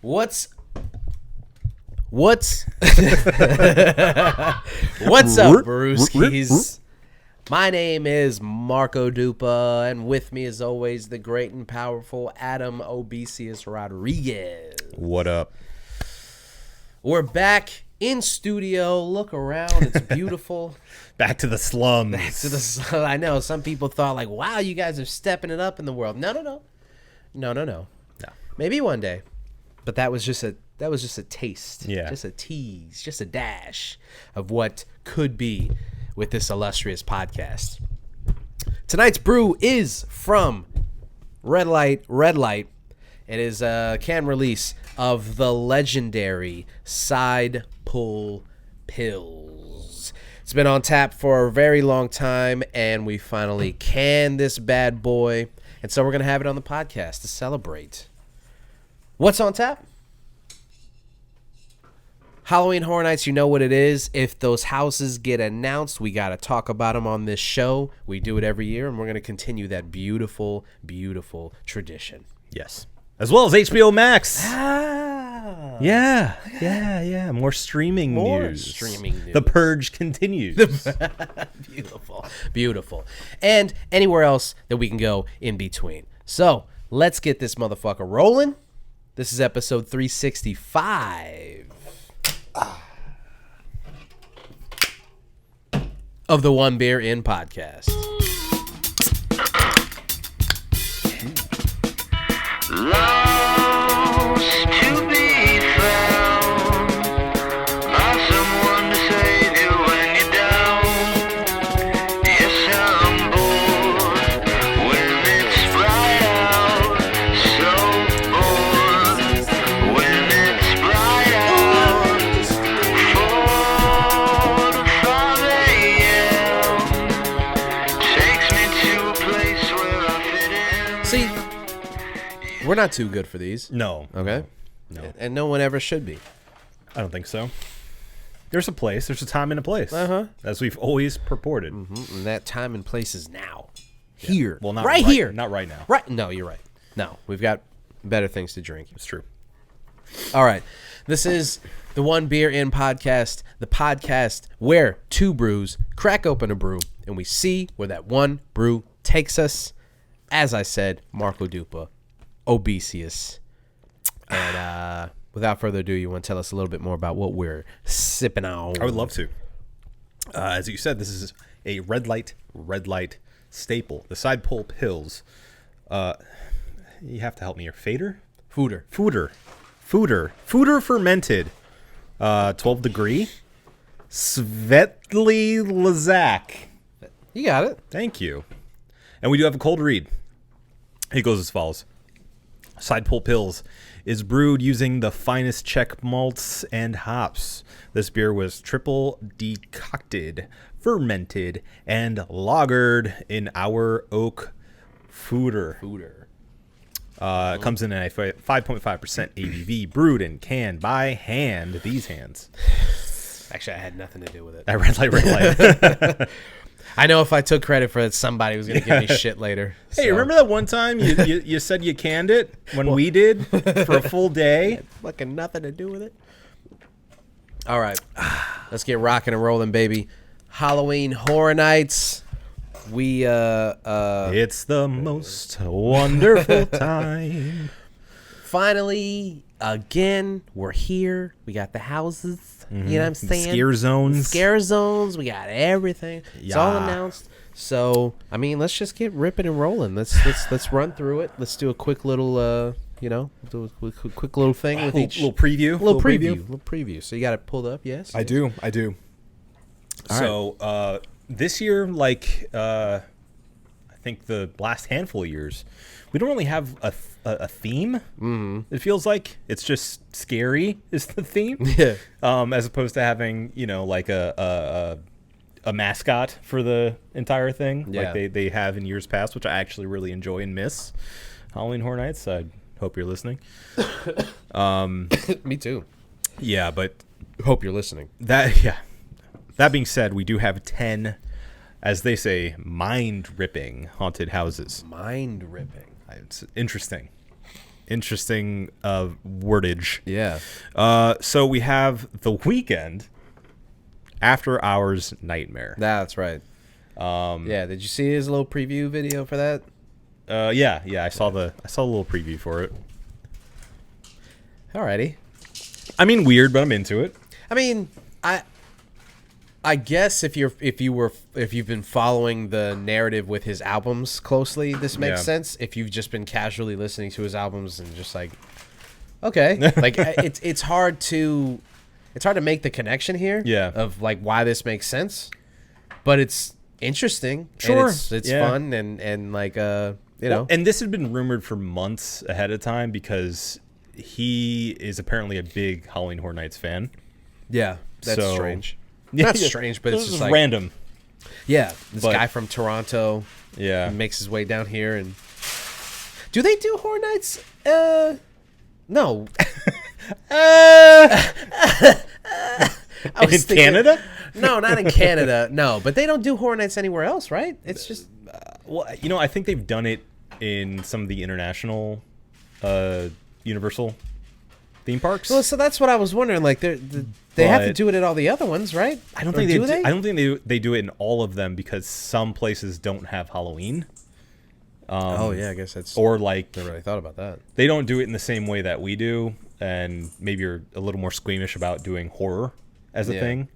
What's What's up, Brewskis? My name is Marco Dupa, and with me, as always, the great and powerful Adam Obesius Rodriguez. What up? We're back in studio. Look around; it's beautiful. Back to the slums. Back to the. I know some people thought, like, "Wow, you guys are stepping it up in the world." No. Maybe one day, but that was just a taste. Yeah. Just a tease, just a dash of what could be with this illustrious podcast. Tonight's brew is from Redlight. It is a can release of the legendary Side Pull Pills. It's been on tap for a very long time, and we finally canned this bad boy. And so we're going to have it on the podcast to celebrate. What's on tap? Halloween Horror Nights, you know what it is. If those houses get announced, we got to talk about them on this show. We do it every year, and we're going to continue that beautiful, beautiful tradition. Yes. As well as HBO Max. Ah. Yeah. More streaming news. The purge continues. Beautiful. And anywhere else that we can go in between. So, let's get this motherfucker rolling. This is episode 365 of the One Beer In podcast. Lost to be found by someone to save you when you're down. Yes, I'm bored when it's bright out. So bored when it's bright out. 4 to 5 a.m. takes me to a place where I fit in. See, we're not too good for these. No. Okay? No. And no one ever should be. I don't think so. There's a place. There's a time and a place. Uh-huh. As we've always purported. Mm-hmm. And that time and place is now. Here. Well, not right here. Not right now. Right. No, you're right. No, we've got better things to drink. It's true. All right. This is the One Beer In podcast, the podcast where two brews crack open a brew and we see where that one brew takes us. As I said, Marco Dupa, Obesius. And without further ado, you want to tell us a little bit more about what we're sipping on? I would love to. As you said, this is a Redlight staple. The Side Pull Pills. You have to help me here. Fooder fermented. 12 degree. Svetly Lazak. You got it. Thank you. And we do have a cold read. It goes as follows. Side Pull Pills is brewed using the finest Czech malts and hops. This beer was triple decocted, fermented, and lagered in our oak fooder. It comes in at a 5.5% ABV, brewed and canned by hand. These hands. Actually, I had nothing to do with it. That red light. I know if I took credit for it, somebody was going to give me shit later. Hey, remember that one time you said you canned it when we did for a full day? Fucking nothing to do with it. All right. Let's get rocking and rolling, baby. Halloween Horror Nights. We It's the most wonderful time. Finally, again, we're here. We got the houses. Mm-hmm. You know what I'm saying? Scare zones. We got everything. It's all announced. So, I mean, let's just get ripping and rolling. Let's run through it. Let's do a quick little do a quick little thing with each little preview. Little preview. So you got it pulled up, yes? I do. All so right. This year, like I think the last handful of years, we don't really have a theme. Mm-hmm. It feels like it's just scary is the theme. Yeah. As opposed to having like a mascot for the entire thing, like they have in years past, which I actually really enjoy and miss. Halloween Horror Nights. I hope you're listening. Me too. Yeah, but Hope you're listening. That being said, we do have 10, as they say, mind-ripping haunted houses. Mind-ripping. It's interesting. interesting wordage. Yeah. So we have The Weeknd, After Hours Nightmare. That's right. Yeah, did you see his little preview video for that? Yeah, I saw a little preview for it. Alrighty. I mean, weird, but I'm into it. I mean, I guess if you've been following the narrative with his albums closely, this makes sense. If you've just been casually listening to his albums and just like, okay, like it's hard to make the connection here. Yeah. Of like why this makes sense, but it's interesting. Sure. And it's fun and like you know. And this had been rumored for months ahead of time because he is apparently a big Halloween Horror Nights fan. Yeah, that's So- strange. Yeah, Not yeah. strange, but it's This just is like random. yeah, this But- guy from Toronto. Yeah. Makes his way down here and do they do Horror Nights? No. I was In thinking- Canada? No, not in Canada. No, but they don't do Horror Nights anywhere else, right? It's just Well, you know, I think they've done it in some of the international Universal theme parks. well. So that's what I was wondering. Like they have to But- do it at all the other ones, right? I don't Or think do they. I don't think they do it in all of them because some places don't have Halloween. Oh yeah, I guess that's. Or like never really thought about that. they don't do it in the same way that we do, and maybe you're a little more squeamish about doing horror as a Yeah. thing.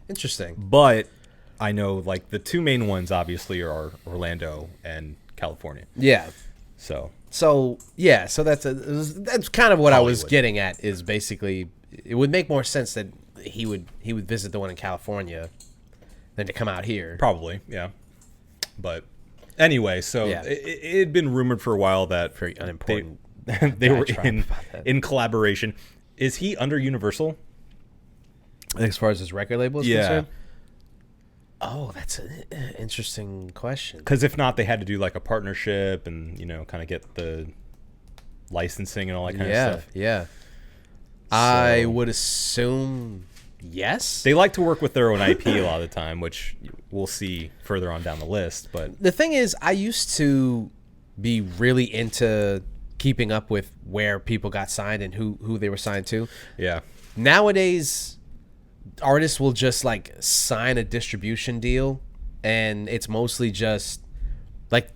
Interesting. But I know like the two main ones obviously are Orlando and California. Yeah. So Yeah, so that's kind of what I was Hollywood. getting at. Is basically it would make more sense that he would visit the one in California than to come out here. probably, yeah. But anyway, so Yeah. it had been rumored for a while that Very unimportant. they were diatribe about that. in collaboration. Is he under Universal? As far as his record label is Yeah. concerned. Oh, that's an interesting question. Because if not, they had to do like a partnership and kind of get the licensing and all that kind of stuff. Yeah. I would assume yes. They like to work with their own IP a lot of the time, which we'll see further on down the list. But The thing is, I used to be really into keeping up with where people got signed and who they were signed to. yeah, Nowadays, artists will just like sign a distribution deal, and it's mostly just like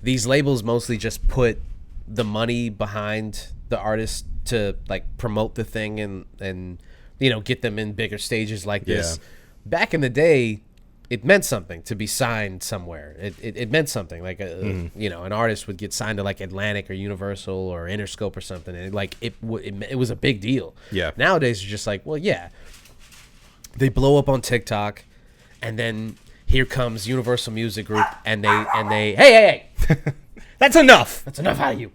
these labels mostly just put the money behind the artist to like promote the thing and get them in bigger stages like this. Yeah. Back in the day, it meant something to be signed somewhere. It meant something like an artist would get signed to like Atlantic or Universal or Interscope or something, and it was a big deal. Yeah. Nowadays, you're just like, well, yeah. They blow up on TikTok, and then here comes Universal Music Group, and they hey, that's enough. that's enough out of you.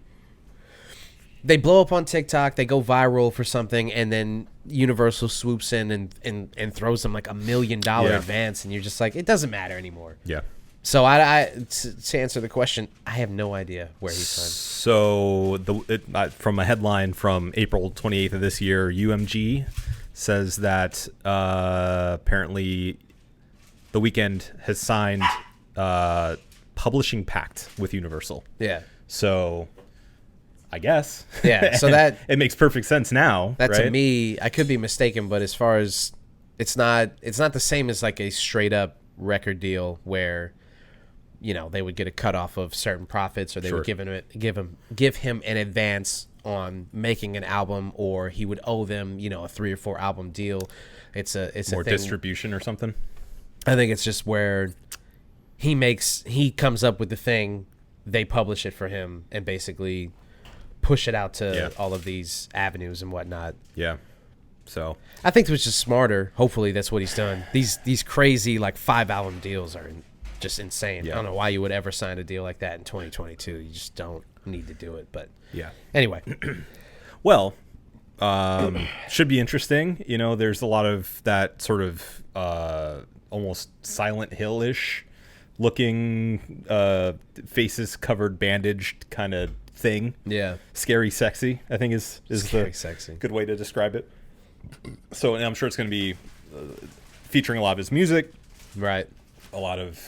They blow up on TikTok, they go viral for something, and then Universal swoops in and throws them like $1 million Yeah. advance, and you're just like, it doesn't matter anymore. Yeah. So to answer the question, I have no idea where he's signed. So from a headline from April 28th of this year, UMG says that apparently The Weeknd has signed publishing pact with Universal. Yeah. So I guess. Yeah, so that it makes perfect sense now. that right? to me, I could be mistaken, but as far as it's not the same as like a straight up record deal where they would get a cut off of certain profits, or they would give him an advance on making an album, or he would owe them a 3 or 4 album deal. It's More a thing. distribution or something. I think it's just where he comes up with the thing, they publish it for him, and basically push it out to all of these avenues and whatnot. Yeah. So I think it was just smarter. Hopefully that's what he's done. These crazy like 5 album deals are just insane. Yeah. I don't know why you would ever sign a deal like that in 2022. You just don't need to do it. But yeah. anyway, Well, should be interesting. There's a lot of that sort of almost Silent Hill-ish looking faces covered, bandaged kind of thing. yeah, Scary sexy, I think is Scary the sexy. good way to describe it. So and I'm sure it's going to be featuring a lot of his music, right. a lot of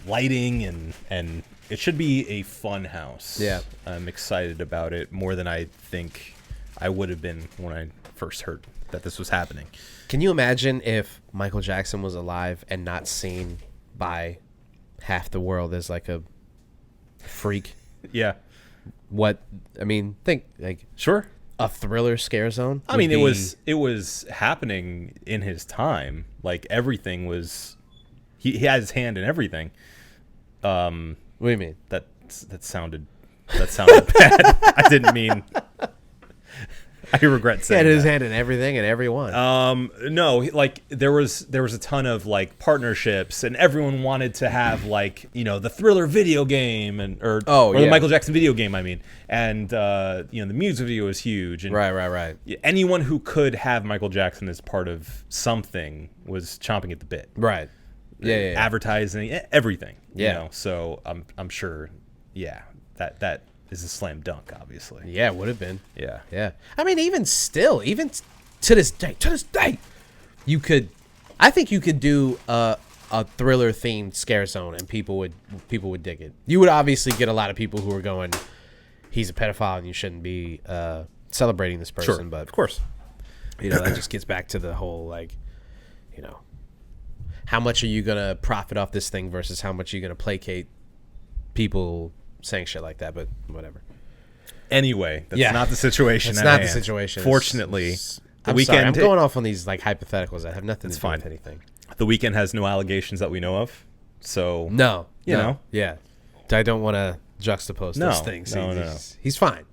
lighting and It should be a fun house. Yeah. I'm excited about it more than I think I would have been when I first heard that this was happening. Can you imagine if Michael Jackson was alive and not seen by half the world as like a freak? Yeah. What I mean, think like Sure. a Thriller scare zone. I mean, it was happening in his time. Like everything was, he had his hand in everything. What do you mean? That sounded bad. I didn't mean. I regret He saying had his that. hand in everything and everyone. No, like there was a ton of like partnerships, and everyone wanted to have like the Thriller video game or the Michael Jackson video game. I mean, and the music video was huge. And right. anyone who could have Michael Jackson as part of something was chomping at the bit. Right. Yeah. Advertising, everything. Yeah. So I'm sure. Yeah. That is a slam dunk, obviously. Yeah, it would have been. Yeah. Yeah. I mean, even still, to this day, I think you could do a Thriller themed scare zone and people would dig it. You would obviously get a lot of people who are going, he's a pedophile and you shouldn't be celebrating this person. Sure, But of course. that just gets back to the whole like, how much are you gonna profit off this thing versus how much are you gonna placate people saying shit like that? But whatever. Anyway, that's not the situation. That's at not the hand. situation. Fortunately, I'm sorry, I'm going off on these like hypotheticals that have nothing to do with anything. The Weeknd has no allegations that we know of. So No, you know. Yeah, I don't want to juxtapose those things. No. He's fine.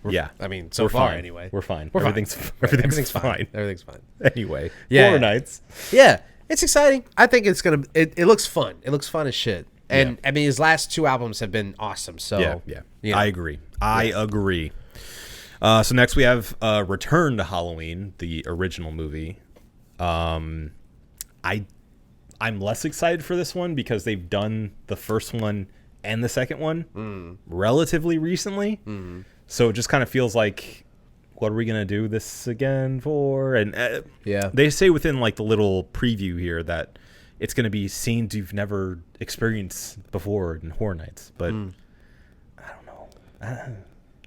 Yeah, I mean, so we're far fine. anyway. We're fine. We're Everything's fine. everything's fine. Everything's fine. Anyway, Yeah. Horror Nights. Yeah, it's exciting. I think it's gonna. It looks fun. It looks fun as shit. And I mean, his last 2 albums have been awesome. So yeah. I agree. I agree. So next we have Return to Halloween, the original movie. I'm less excited for this one because they've done the first one and the second one relatively recently. So it just kind of feels like, what are we gonna do this again for? And they say within like the little preview here that it's going to be scenes you've never experienced before in Horror Nights. But I don't know.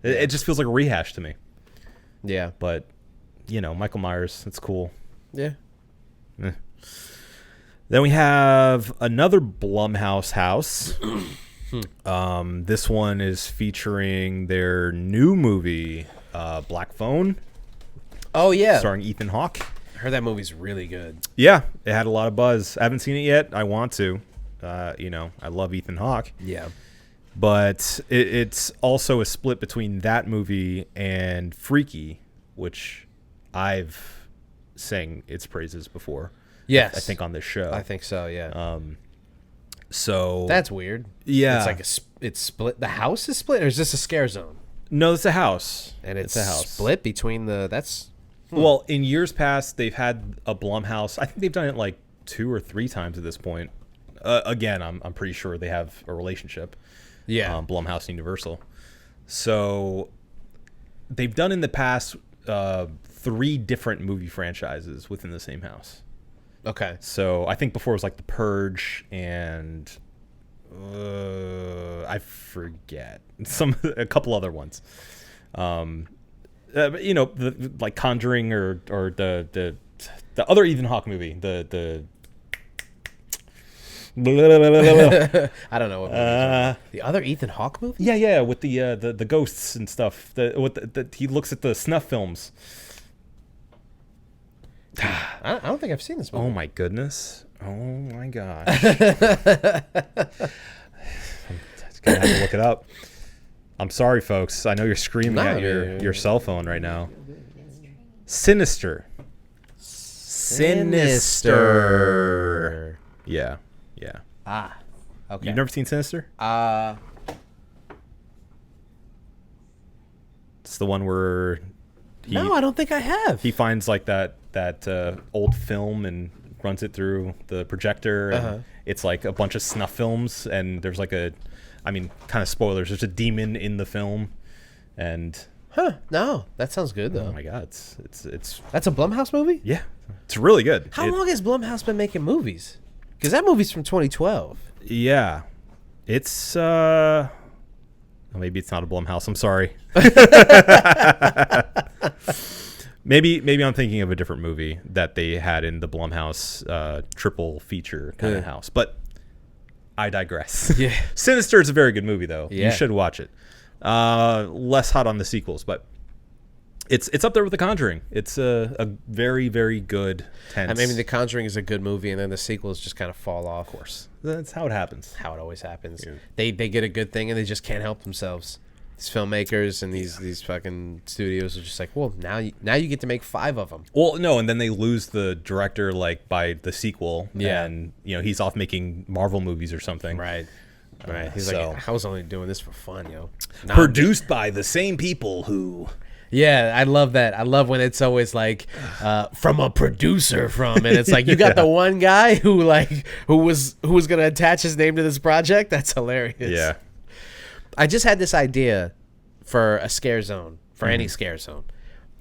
It just feels like a rehash to me. Yeah. But, Michael Myers, it's cool. Yeah. Then we have another Blumhouse house. This one is featuring their new movie, Black Phone. Oh, yeah. Starring Ethan Hawke. I heard that movie's really good. Yeah, it had a lot of buzz. I haven't seen it yet. I want to. I love Ethan Hawke. Yeah. But it's also a split between that movie and Freaky, which I've sang its praises before. Yes. I think on this show. I think so, yeah. So that's weird. Yeah. It's like it's split. The house is split, or is this a scare zone? No, it's a house. And it's a house. split between that's... Well, in years past, they've had a Blumhouse. I think they've done it like 2 or 3 times at this point. Again, I'm pretty sure they have a relationship. Yeah. Blumhouse and Universal. So they've done in the past 3 different movie franchises within the same house. Okay. So I think before it was like The Purge and I forget a couple other ones. Like Conjuring or the other Ethan Hawke movie, the I don't know what movie the other Ethan Hawke movie. Yeah, with the ghosts and stuff. He looks at the snuff films. I don't think I've seen this movie. Oh my goodness! Oh my gosh! I'm gonna have to look it up. I'm sorry, folks. I know you're screaming at your cell phone right now. Sinister. Yeah. Ah. Okay. You've never seen Sinister? It's the one where no, I don't think I have. He finds like that old film and runs it through the projector. And it's like a bunch of snuff films, and there's like kind of spoilers. There's a demon in the film, and no, that sounds good though. Oh my god, it's that's a Blumhouse movie. Yeah, it's really good. How long has Blumhouse been making movies? Because that movie's from 2012. Yeah, It's maybe it's not a Blumhouse. I'm sorry. Maybe I'm thinking of a different movie that they had in the Blumhouse triple feature kind of house. But I digress. Yeah. Sinister is a very good movie, though. Yeah. You should watch it. Less hot on the sequels, but it's up there with The Conjuring. It's a very, very good, tense. I mean, The Conjuring is a good movie, and then the sequels just kind of fall off. Of course. That's how it happens. How it always happens. Yeah. They get a good thing, and they just can't help themselves. These filmmakers and these fucking studios are just like, well, now you get to make 5 of them. Well, no, and then they lose the director like by the sequel. Yeah. And, he's off making Marvel movies or something. Right. Right. He's So- like, I was only doing this for fun, yo. Now Produced by the same people who... Yeah, I love that. I love when it's always like from a producer and it's like you got the one guy who was going to attach his name to this project. That's hilarious. Yeah. I just had this idea for a scare zone, for any scare zone.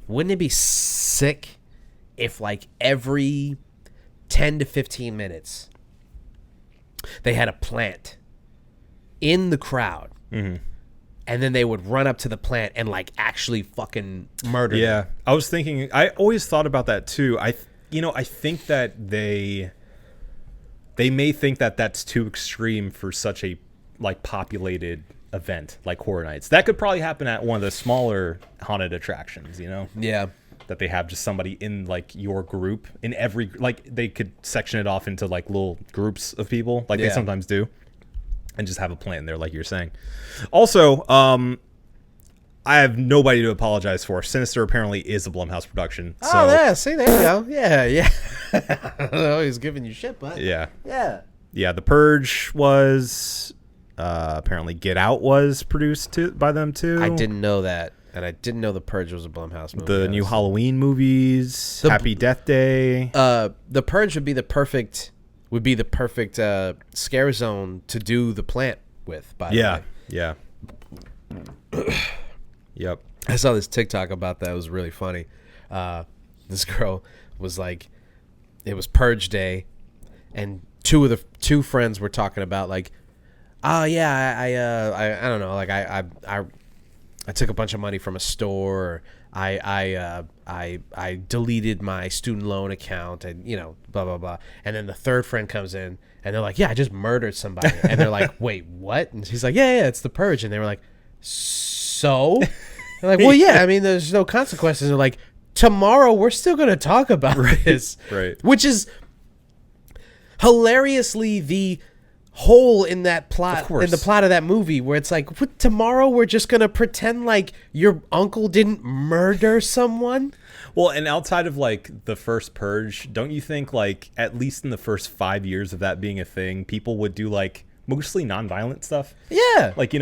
Wouldn't it be sick if like every 10 to 15 minutes they had a plant in the crowd? And then they would run up to the plant and like actually fucking murder Yeah, them. I was thinking. I always thought about that too. I think that they may think that that's too extreme for such a like populated event like Horror Nights. That could probably happen at one of the smaller haunted attractions. Yeah. That they have just somebody in like your group in every like they could section it off into like little groups of people like they Yeah. sometimes do. And just have a plan there, like you're saying. Also, I have nobody to apologize for. Sinister apparently is a Blumhouse production. So, Oh, yeah. See, there you go. Yeah. I don't know. He's giving you shit, but yeah. Yeah. The Purge was apparently Get Out was produced by them too. I didn't know that. And I didn't know The Purge was a Blumhouse movie. The new honestly. Halloween movies, Happy Death Day. The Purge would be the perfect scare zone to do the plant with, by the way. Yeah. Yep. I saw this TikTok about that. It was really funny. This girl was like, it was Purge Day, and two friends were talking about like, oh yeah, I don't know, like I took a bunch of money from a store. Or I deleted my student loan account, and blah blah blah. And then the third friend comes in, and they're like, yeah, I just murdered somebody. And they're like, wait, what? And she's like, yeah, it's the Purge. And they were like, so? They're like, well, yeah, I mean, there's no consequences. They're like, tomorrow we're still going to talk about this. Right. Which is hilariously the hole in that plot, in the plot of that movie, where it's like, what, tomorrow we're just going to pretend like your uncle didn't murder someone? Well, and outside of like the first Purge, don't you think like at least in the first 5 years of that being a thing, people would do like mostly nonviolent stuff? Yeah. Like,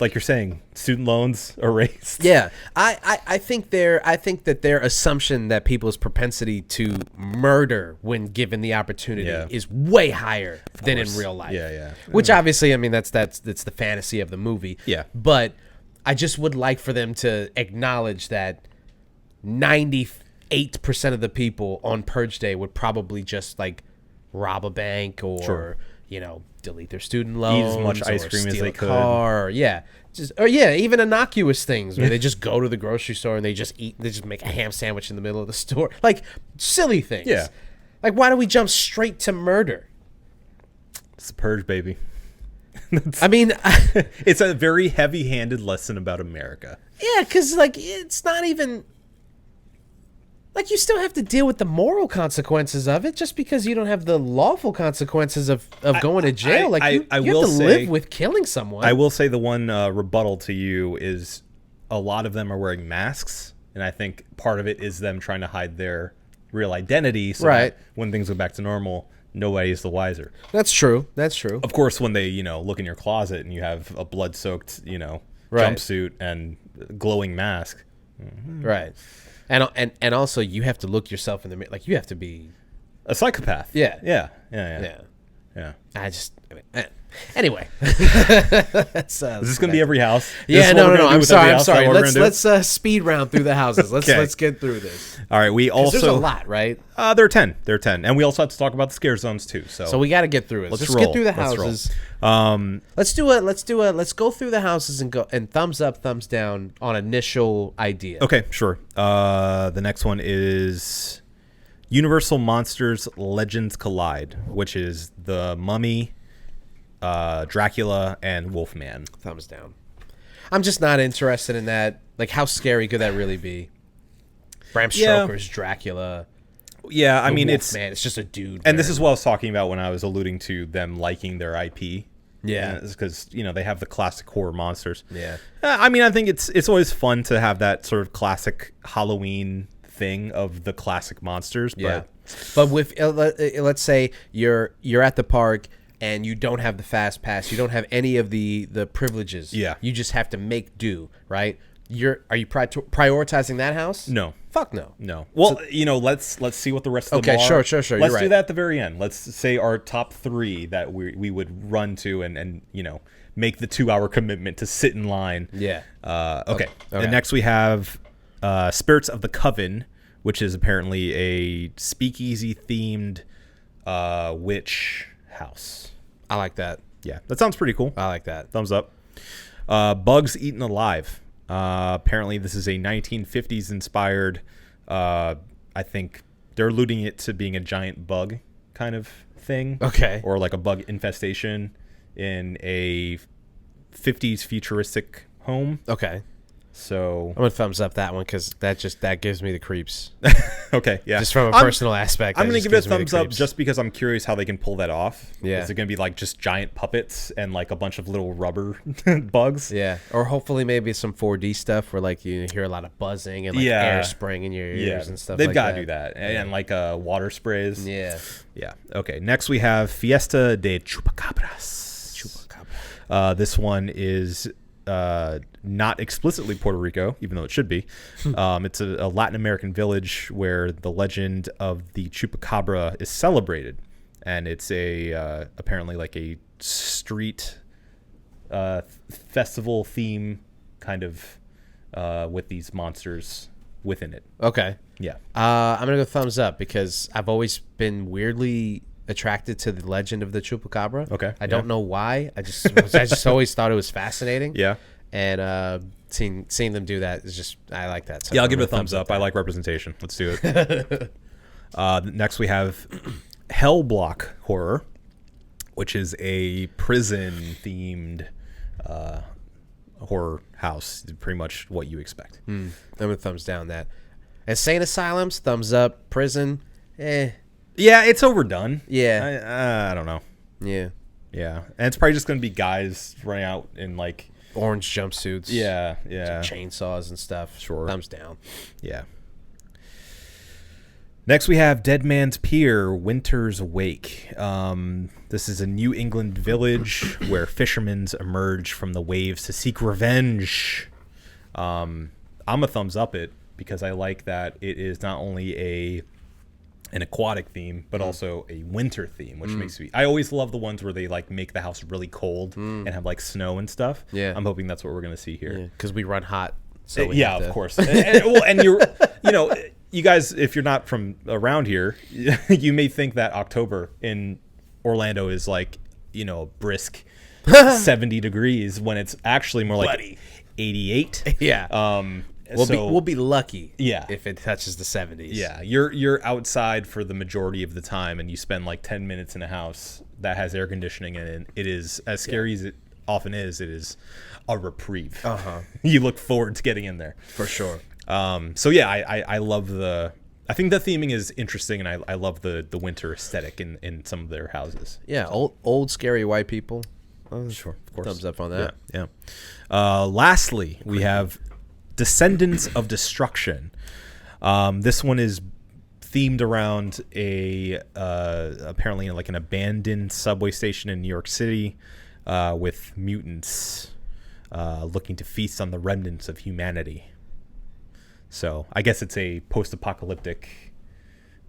like you're saying, student loans erased. Yeah, I think that their assumption that people's propensity to murder when given the opportunity is way higher than in real life. Yeah. Which obviously, I mean, that's the fantasy of the movie. Yeah. But I just would like for them to acknowledge that 98% of the people on Purge Day would probably just like rob a bank or delete their student loans, eat as much ice or cream as steal they a could. car, even innocuous things where they just go to the grocery store and they just make a ham sandwich in the middle of the store, like silly things. Yeah. Like, why do we jump straight to murder? It's the Purge, baby. I mean, It's a very heavy-handed lesson about America. yeah, because like it's not even. Like, you still have to deal with the moral consequences of it just because you don't have the lawful consequences of going to jail. I You have will to say- live with killing someone. I will say the one rebuttal to you is a lot of them are wearing masks, and I think part of it is them trying to hide their real identity so Right. that when things go back to normal, nobody's the wiser. That's true. That's true. Of course, when they, look in your closet and you have a blood-soaked, Right. jumpsuit and glowing mask. Right. And also you have to look yourself in the mirror. Like, you have to be. A psychopath. Yeah. Yeah. Yeah. Yeah. I mean, Anyway, that's, Is this going to be every house? Yeah, This is what we're no. gonna do I'm with sorry. every I'm house? Is that sorry. what we're gonna do? Let's speed round through the houses. Okay. Let's get through this. All right. We 'Cause also there's a lot, right? There are 10. There are 10, and we also have to talk about the scare zones too. So We got to get through it. Let's Let's roll. get through the Let's roll. houses. Let's go through the houses and thumbs up, thumbs down on initial idea. Okay, sure. The next one is Universal Monsters Legends Collide, which is the Mummy, Dracula, and Wolfman. Thumbs down. I'm just not interested in that. Like, how scary could that really be? Bram Stoker's Dracula. Yeah, I mean, Wolfman, it's just a dude. and this is what I was talking about when I was alluding to them liking their IP. Yeah. Because, they have the classic horror monsters. Yeah. I mean, I think it's always fun to have that sort of classic Halloween thing of the classic monsters. Yeah. But But with let's say you're at the park and you don't have the fast pass, you don't have any of the privileges. Yeah. You just have to make do, right? Are you prioritizing that house? no. Fuck no. No. Well, let's see what the rest of them Okay, are. sure. Let's You're do right. that at the very end. Let's say our top 3 that we would run to and make the 2-hour commitment to sit in line. Yeah. Okay. Okay. And next we have Spirits of the Coven, which is apparently a speakeasy themed witch house. I like that. Yeah, that sounds pretty cool. I like that. Thumbs up. Bugs Eaten Alive. Apparently, this is a 1950s inspired. I think they're alluding it to being a giant bug kind of thing. Okay. Or like a bug infestation in a 50s futuristic home. Okay. So I'm gonna thumbs up that one because that gives me the creeps. okay, yeah. Just from a personal aspect. I'm that gonna just give it a gives me the thumbs up creeps. just because I'm curious how they can pull that off. Yeah. Is it gonna be like just giant puppets and like a bunch of little rubber bugs? Yeah, or hopefully maybe some 4D stuff where like you hear a lot of buzzing and like air spraying in your ears and stuff. They've like got to that. do that, and like water sprays. Yeah. Yeah. Okay. Next we have Fiesta de Chupacabras. This one is not explicitly Puerto Rico, even though it should be. It's a Latin American village where the legend of the Chupacabra is celebrated, and it's apparently like a street festival theme kind of with these monsters within it. Okay. Yeah. I'm gonna go thumbs up because I've always been weirdly attracted to the legend of the Chupacabra. Okay, I don't know why. I just always thought it was fascinating. Yeah. And seeing them do that is just I like that. So Yeah, I'll I'm give it a gonna thumbs up. I like representation. Let's do it. Next, we have Hell Block Horror, which is a prison-themed horror house. Pretty much what you expect. I'm gonna thumbs down that. Insane asylums, thumbs up. Prison, Yeah, it's overdone. Yeah. I don't know. yeah. Yeah, and it's probably just going to be guys running out in like Orange jumpsuits. yeah, Chainsaws and stuff. Sure. Thumbs down. yeah. Next, we have Dead Man's Pier, Winter's Wake. This is a New England village where fishermen emerge from the waves to seek revenge. I'm a thumbs up it because I like that it is not only an aquatic theme, but also a winter theme, which makes me. I always love the ones where they like make the house really cold and have like snow and stuff. Yeah. I'm hoping that's what we're gonna see here. Because we run hot. So we Yeah, have of to- course. and you're, you guys, if you're not from around here, you may think that October in Orlando is like, brisk 70 degrees when it's actually more like 88. Yeah. We'll be lucky. Yeah. If it touches the 70s. Yeah, you're outside for the majority of the time, and you spend like 10 minutes in a house that has air conditioning in it. It is as scary as it often is. It is a reprieve. You look forward to getting in there For sure. So yeah, I love I think the theming is interesting, and I love the winter aesthetic in some of their houses. Yeah. Old scary white people. Sure, of course. Thumbs up on that. Yeah. Lastly, we have Descendants of Destruction. This one is themed around apparently like an abandoned subway station in New York City with mutants looking to feast on the remnants of humanity. So I guess it's a post-apocalyptic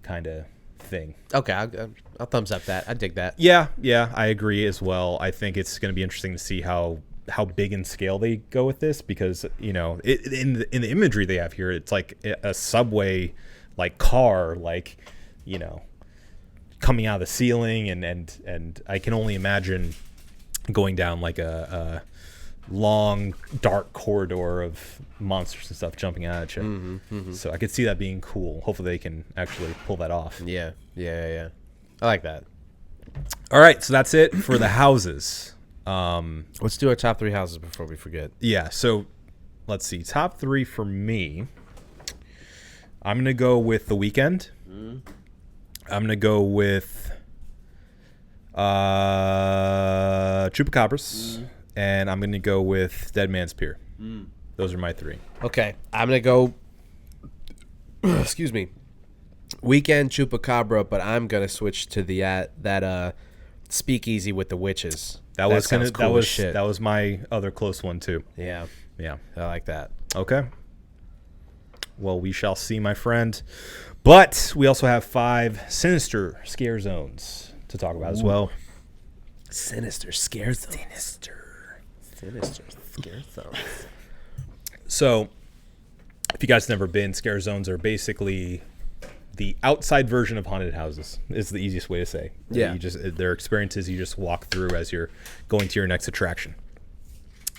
kind of thing. Okay, I'll thumbs up that. I dig that. Yeah, I agree as well. I think it's going to be interesting to see how big in scale they go with this, because in the imagery they have here, it's like a subway like car, like coming out of the ceiling, and I can only imagine going down like a long dark corridor of monsters and stuff jumping out at you. So I could see that being cool. Hopefully they can actually pull that off. Yeah. I like that. All right, so that's it for the houses. Let's do our top 3 houses before we forget. Yeah, so let's see. Top 3 for me. I'm going to go with The Weeknd. I'm going to go with Chupacabras. And I'm going to go with Dead Man's Pier. Those are my 3. Okay, I'm going to go, excuse me, Weekend, Chupacabra, but I'm going to switch to that Speakeasy with the Witches. That was cool as shit. That was my other close one too. Yeah, I like that. Okay. Well, we shall see, my friend. But we also have 5 sinister scare zones to talk about as well. Sinister scare zones. Sinister scare zones. So, if you guys have never been, scare zones are basically the outside version of haunted houses. Is the easiest way to say. Yeah. They're experiences you just walk through as you're going to your next attraction.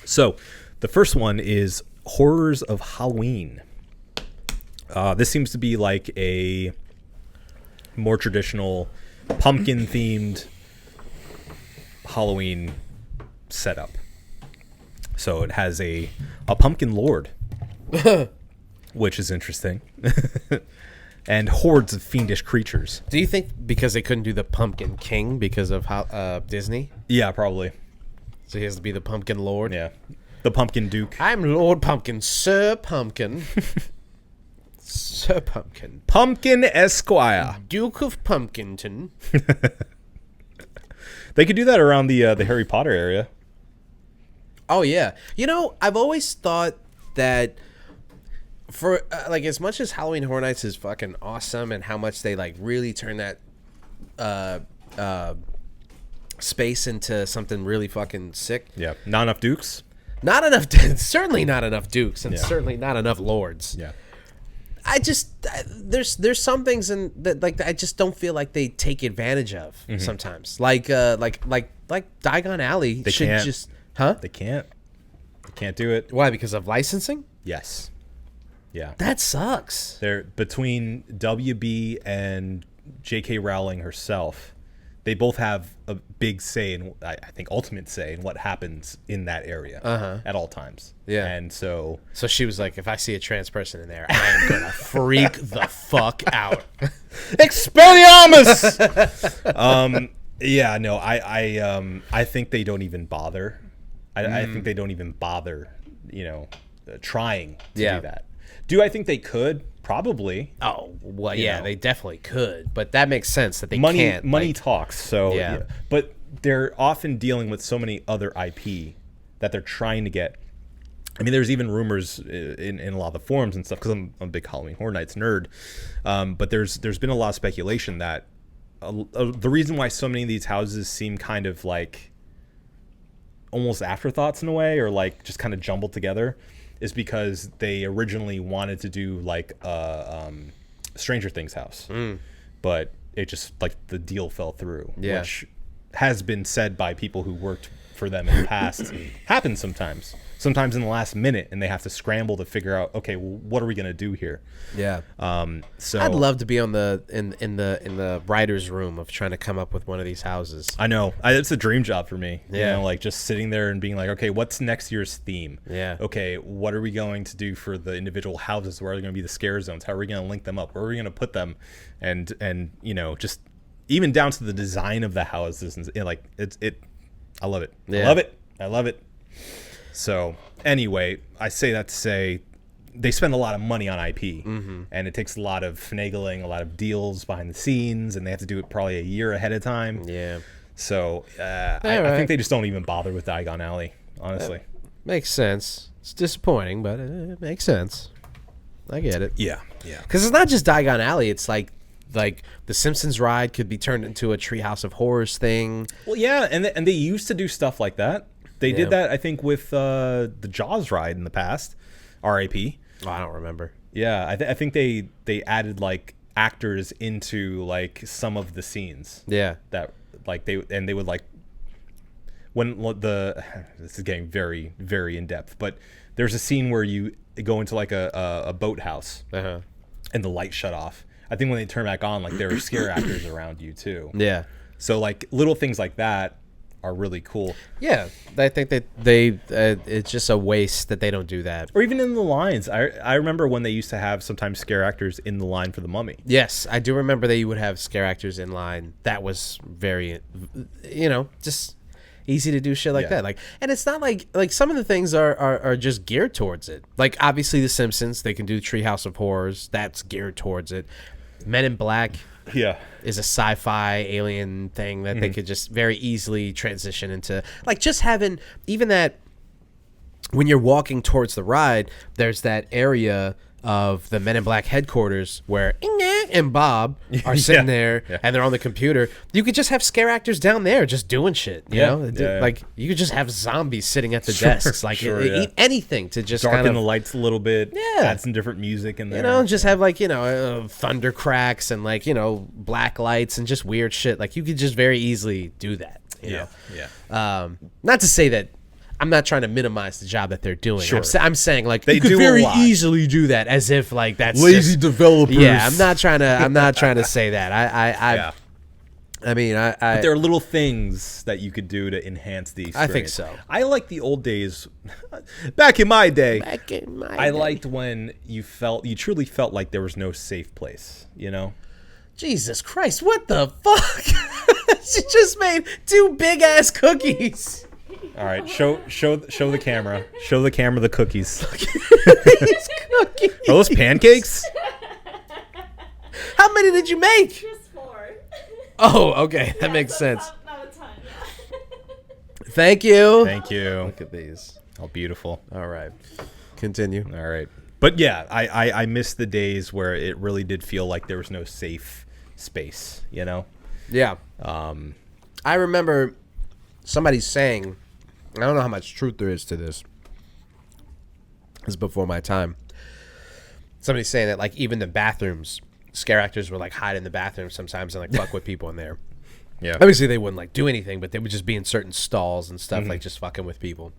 So, the first one is Horrors of Halloween. This seems to be like a more traditional pumpkin-themed Halloween setup. So it has a pumpkin lord, which is interesting, and hordes of fiendish creatures. Do you think because they couldn't do the Pumpkin King because of how Disney? Yeah, probably. So he has to be the Pumpkin Lord? Yeah. The Pumpkin Duke. I'm Lord Pumpkin, Sir Pumpkin. Sir Pumpkin. Pumpkin Esquire. Duke of Pumpkinton. They could do that around the Harry Potter area. Oh, yeah. I've always thought that for, as much as Halloween Horror Nights is fucking awesome and how much they, really turn that space into something really fucking sick. Yeah. Not enough Dukes? Not enough, certainly not enough Dukes, and certainly not enough Lords. Yeah. I just there's some things in that I just don't feel like they take advantage of sometimes. Like Diagon Alley They should can't. just They can't. They can't do it. Why? Because of licensing? Yes. Yeah. That sucks. They're between WB and J.K. Rowling herself. They both have a big say, and I think ultimate say in what happens in that area at all times. Yeah. And so she was like, if I see a trans person in there, I'm gonna freak the fuck out. Expelliarmus. Yeah, no, I think they don't even bother. I think they don't even bother, trying to do that. Do I think they could? Probably. Oh, well, yeah, they definitely could, but that makes sense that they can't. Money talks, so Yeah. But they're often dealing with so many other IP that they're trying to get. I mean, there's even rumors in a lot of the forums and stuff, because I'm a big Halloween Horror Nights nerd. But there's been a lot of speculation that the reason why so many of these houses seem kind of like almost afterthoughts in a way, or like just kind of jumbled together, is because they originally wanted to do like a Stranger Things house, but it just the deal fell through, which has been said by people who worked for them in the past. Happens sometimes in the last minute, and they have to scramble to figure out, okay, well, what are we gonna do here? Yeah. So I'd love to be on in the writer's room of trying to come up with one of these houses. I know it's a dream job for me. Yeah. Just sitting there and being like, okay, what's next year's theme? Yeah. Okay, what are we going to do for the individual houses? Where are going to be the scare zones? How are we going to link them up? Where are we going to put them? And just even down to the design of the houses, and I love it. Yeah. I love it. So anyway, I say that to say they spend a lot of money on IP, and it takes a lot of finagling, a lot of deals behind the scenes, and they have to do it probably a year ahead of time. Yeah. So I think they just don't even bother with Diagon Alley, honestly. Makes sense. It's disappointing, but it makes sense. I get it. Yeah. Because it's not just Diagon Alley. It's like like the Simpsons ride could be turned into a Treehouse of Horrors thing. Well, yeah, and they used to do stuff like that. They did that, I think, with the Jaws ride in the past. R.I.P. Oh, I don't remember. Yeah, I think they added like actors into like some of the scenes. Yeah. That like they would like when this is getting very, very in depth, but there's a scene where you go into like a boathouse and the light shut off. I think when they turn back on, like there are scare actors around you too. Yeah. So like little things like that are really cool. Yeah, I think that it's just a waste that they don't do that. Or even in the lines. I remember when they used to have sometimes scare actors in the line for the Mummy. Yes, I do remember that you would have scare actors in line. That was very, just easy to do shit like that. Like, and it's not like some of the things are just geared towards it. Like obviously The Simpsons, they can do Treehouse of Horrors. That's geared towards it. Men in Black. Yeah. Is a sci-fi alien thing that they could just very easily transition into. Like just having even that when you're walking towards the ride, there's that area of the Men in Black headquarters where and Bob are sitting there and they're on the computer. You could just have scare actors down there just doing shit. You know? Like you could just have zombies sitting at the desks. Like anything to just darken kind of the lights a little bit. Yeah. Add some different music in there. Just have like, thunder cracks and like, black lights and just weird shit. Like you could just very easily do that. You know? Not to say that I'm not trying to minimize the job that they're doing. Sure. I'm saying like they you could do very a lot. easily do that as if like that's lazy just, developers. Yeah, I'm not trying to say that. I mean, but there are little things that you could do to enhance the experience. I think so. I like the old days. Back in my day, I liked when you truly felt like there was no safe place. Jesus Christ, what the fuck? She just made 2 big ass cookies. All right, show the camera. Show the camera the cookies. These cookies. Are those pancakes? How many did you make? Just 4. Oh, okay, that makes sense. Not a ton. Thank you. Thank you. Look at these. Oh, beautiful. All right, continue. All right, but yeah, I miss the days where it really did feel like there was no safe space. Yeah. I remember somebody saying, I don't know how much truth there is to this. This is before my time. Somebody saying that like even the bathrooms, scare actors would like hide in the bathroom sometimes and like fuck with people in there. Yeah. Obviously they wouldn't like do anything, but they would just be in certain stalls and stuff, like just fucking with people.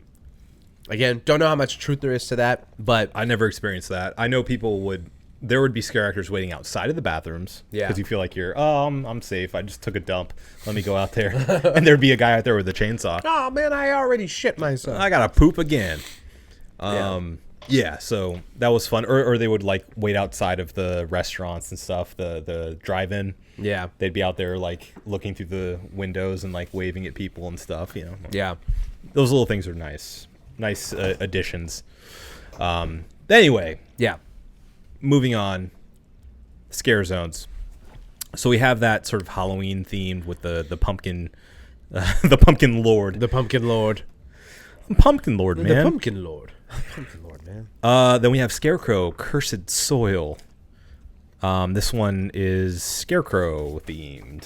Again, don't know how much truth there is to that, but I never experienced that. I know there would be scare actors waiting outside of the bathrooms. Yeah. Because you feel like I'm safe. I just took a dump. Let me go out there. And there'd be a guy out there with a chainsaw. oh man, I already shit myself. I gotta poop again. Yeah, so that was fun. Or they would like wait outside of the restaurants and stuff, the drive-in. Yeah. They'd be out there like looking through the windows and like waving at people and stuff, Yeah. Those little things are nice. Nice additions. Anyway. Yeah. Moving on, scare zones. So we have that sort of Halloween themed with the pumpkin, the pumpkin lord. The Pumpkin Lord. Pumpkin lord, man. The Pumpkin Lord. Pumpkin Lord, man. Then we have Scarecrow, Cursed Soil. This one is Scarecrow themed.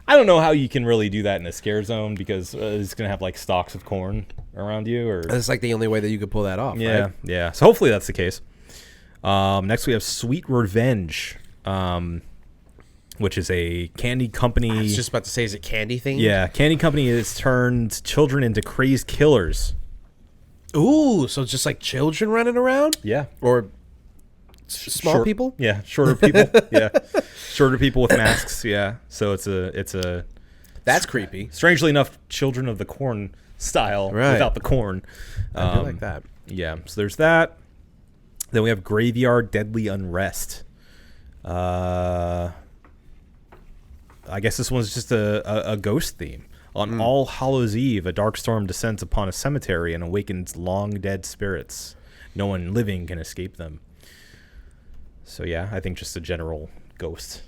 I don't know how you can really do that in a scare zone because it's gonna have like stalks of corn around you, or That's like the only way that you could pull that off. yeah, Right? yeah. So hopefully that's the case. Next we have Sweet Revenge, which is a candy company. I was just about to say, is it candy thing? Yeah, candy company has turned children into crazed killers. Ooh, so it's just like children running around? Yeah, Or small Short- people? Yeah, shorter people. Yeah, shorter people with masks. Yeah, so it's a. That's creepy. Strangely enough, Children of the Corn style without the corn. I do like that. Yeah, so there's that. Then we have Graveyard Deadly Unrest. I guess this one's just a ghost theme. On All Hallows Eve, a dark storm descends upon a cemetery and awakens long dead spirits. No one living can escape them. So yeah, I think just a general ghost.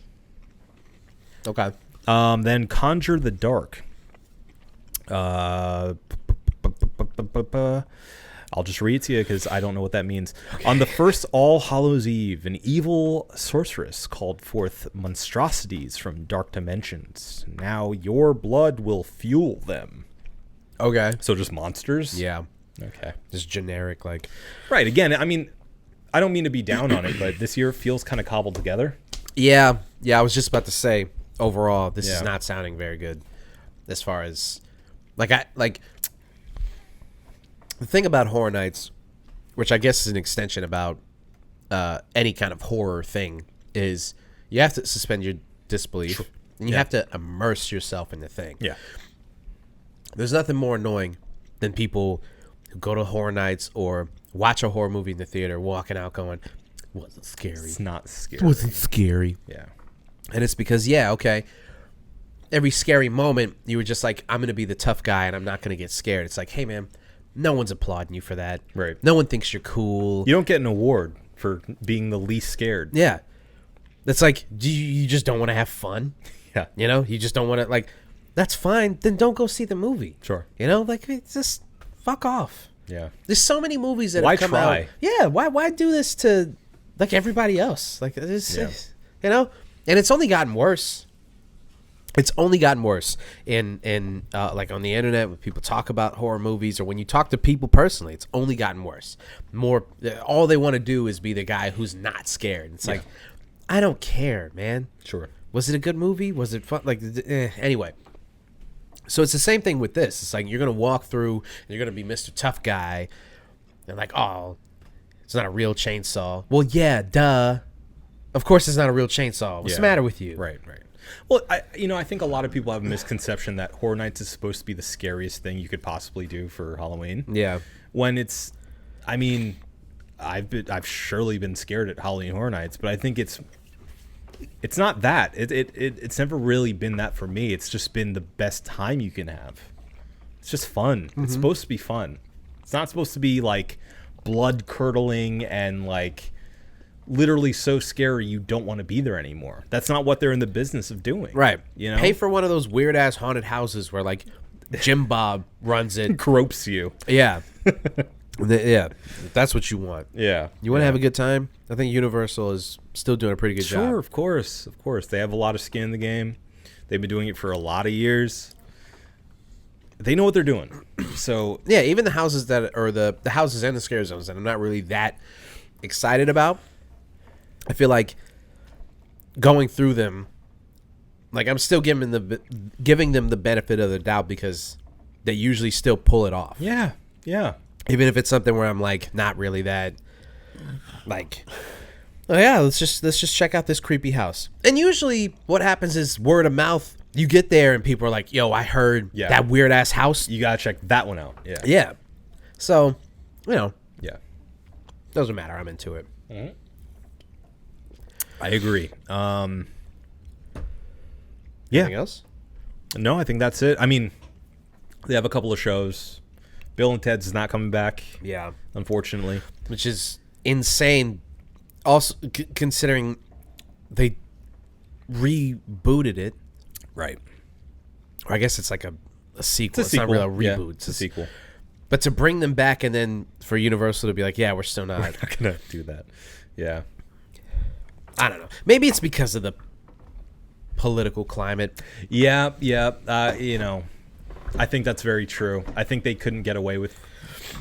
Okay. Then Conjure the Dark. I'll just read it to you because I don't know what that means. Okay. On the first All Hallows Eve, an evil sorceress called forth monstrosities from dark dimensions. Now your blood will fuel them. Okay. So just monsters? Yeah. Okay. Just generic, like. Right. Again, I mean, I don't mean to be down on it, but this year feels kind of cobbled together. Yeah. Yeah, I was just about to say, overall, this is not sounding very good as far as, the thing about Horror Nights, which I guess is an extension about any kind of horror thing, is you have to suspend your disbelief, and you have to immerse yourself in the thing. Yeah. There's nothing more annoying than people who go to Horror Nights or watch a horror movie in the theater, walking out going, wasn't scary. It's not scary. Wasn't scary. Yeah. And it's because, every scary moment, you were just like, I'm going to be the tough guy and I'm not going to get scared. It's like, hey, man, no one's applauding you for that. Right. No one thinks you're cool. You don't get an award for being the least scared. Yeah. It's like, you just don't want to have fun? Yeah. You know, you just don't want to, like, that's fine. Then don't go see the movie. Sure. You know, like, it's just fuck off. Yeah. There's so many movies that Why have come try? out. Yeah. Why do this to, like, everybody else? Like, it's, you know? And it's only gotten worse. It's only gotten worse in like on the internet when people talk about horror movies or when you talk to people personally. It's only gotten worse. More, all they want to do is be the guy who's not scared. It's like, I don't care, man. Sure. Was it a good movie? Was it fun? Like, anyway. So it's the same thing with this. It's like you're gonna walk through and you're gonna be Mr. Tough Guy, and like, oh, it's not a real chainsaw. Well, yeah, duh. Of course, it's not a real chainsaw. What's the matter with you? Right. Well, I think a lot of people have a misconception that Horror Nights is supposed to be the scariest thing you could possibly do for Halloween. Yeah. When it's, I mean, I've surely been scared at Halloween Horror Nights, but I think it's not that. It's never really been that for me. It's just been the best time you can have. It's just fun. It's supposed to be fun. It's not supposed to be like blood curdling and like literally so scary you don't want to be there anymore. That's not what they're in the business of doing. Right. You know? Pay for one of those weird ass haunted houses where like Jim Bob runs it. Gropes you. Yeah. Yeah. That's what you want. Yeah. You want to have a good time? I think Universal is still doing a pretty good job. Sure, of course. They have a lot of skin in the game. They've been doing it for a lot of years. They know what they're doing. So yeah, even the houses that are the houses and the scare zones that I'm not really that excited about. I feel like going through them, like I'm still giving them the benefit of the doubt because they usually still pull it off. yeah. Even if it's something where I'm like not really that, like, oh yeah, let's just check out this creepy house. And usually, what happens is word of mouth. You get there and people are like, "Yo, I heard that weird ass house. You gotta check that one out." Yeah. Yeah. So, you know, Yeah. doesn't matter. I'm into it. Mm-hmm. I agree. Anything else? No, I think that's it. I mean, they have a couple of shows. Bill and Ted's is not coming back. Yeah. Unfortunately. Which is insane. Also, considering they rebooted it. Right. Or I guess it's like a sequel. It's a sequel. Not really a reboot. It's a sequel. But to bring them back and then for Universal to be like, yeah, we're still not. We're not going to do that. Yeah. I don't know. Maybe it's because of the political climate. Yeah. You know, I think that's very true. I think they couldn't get away with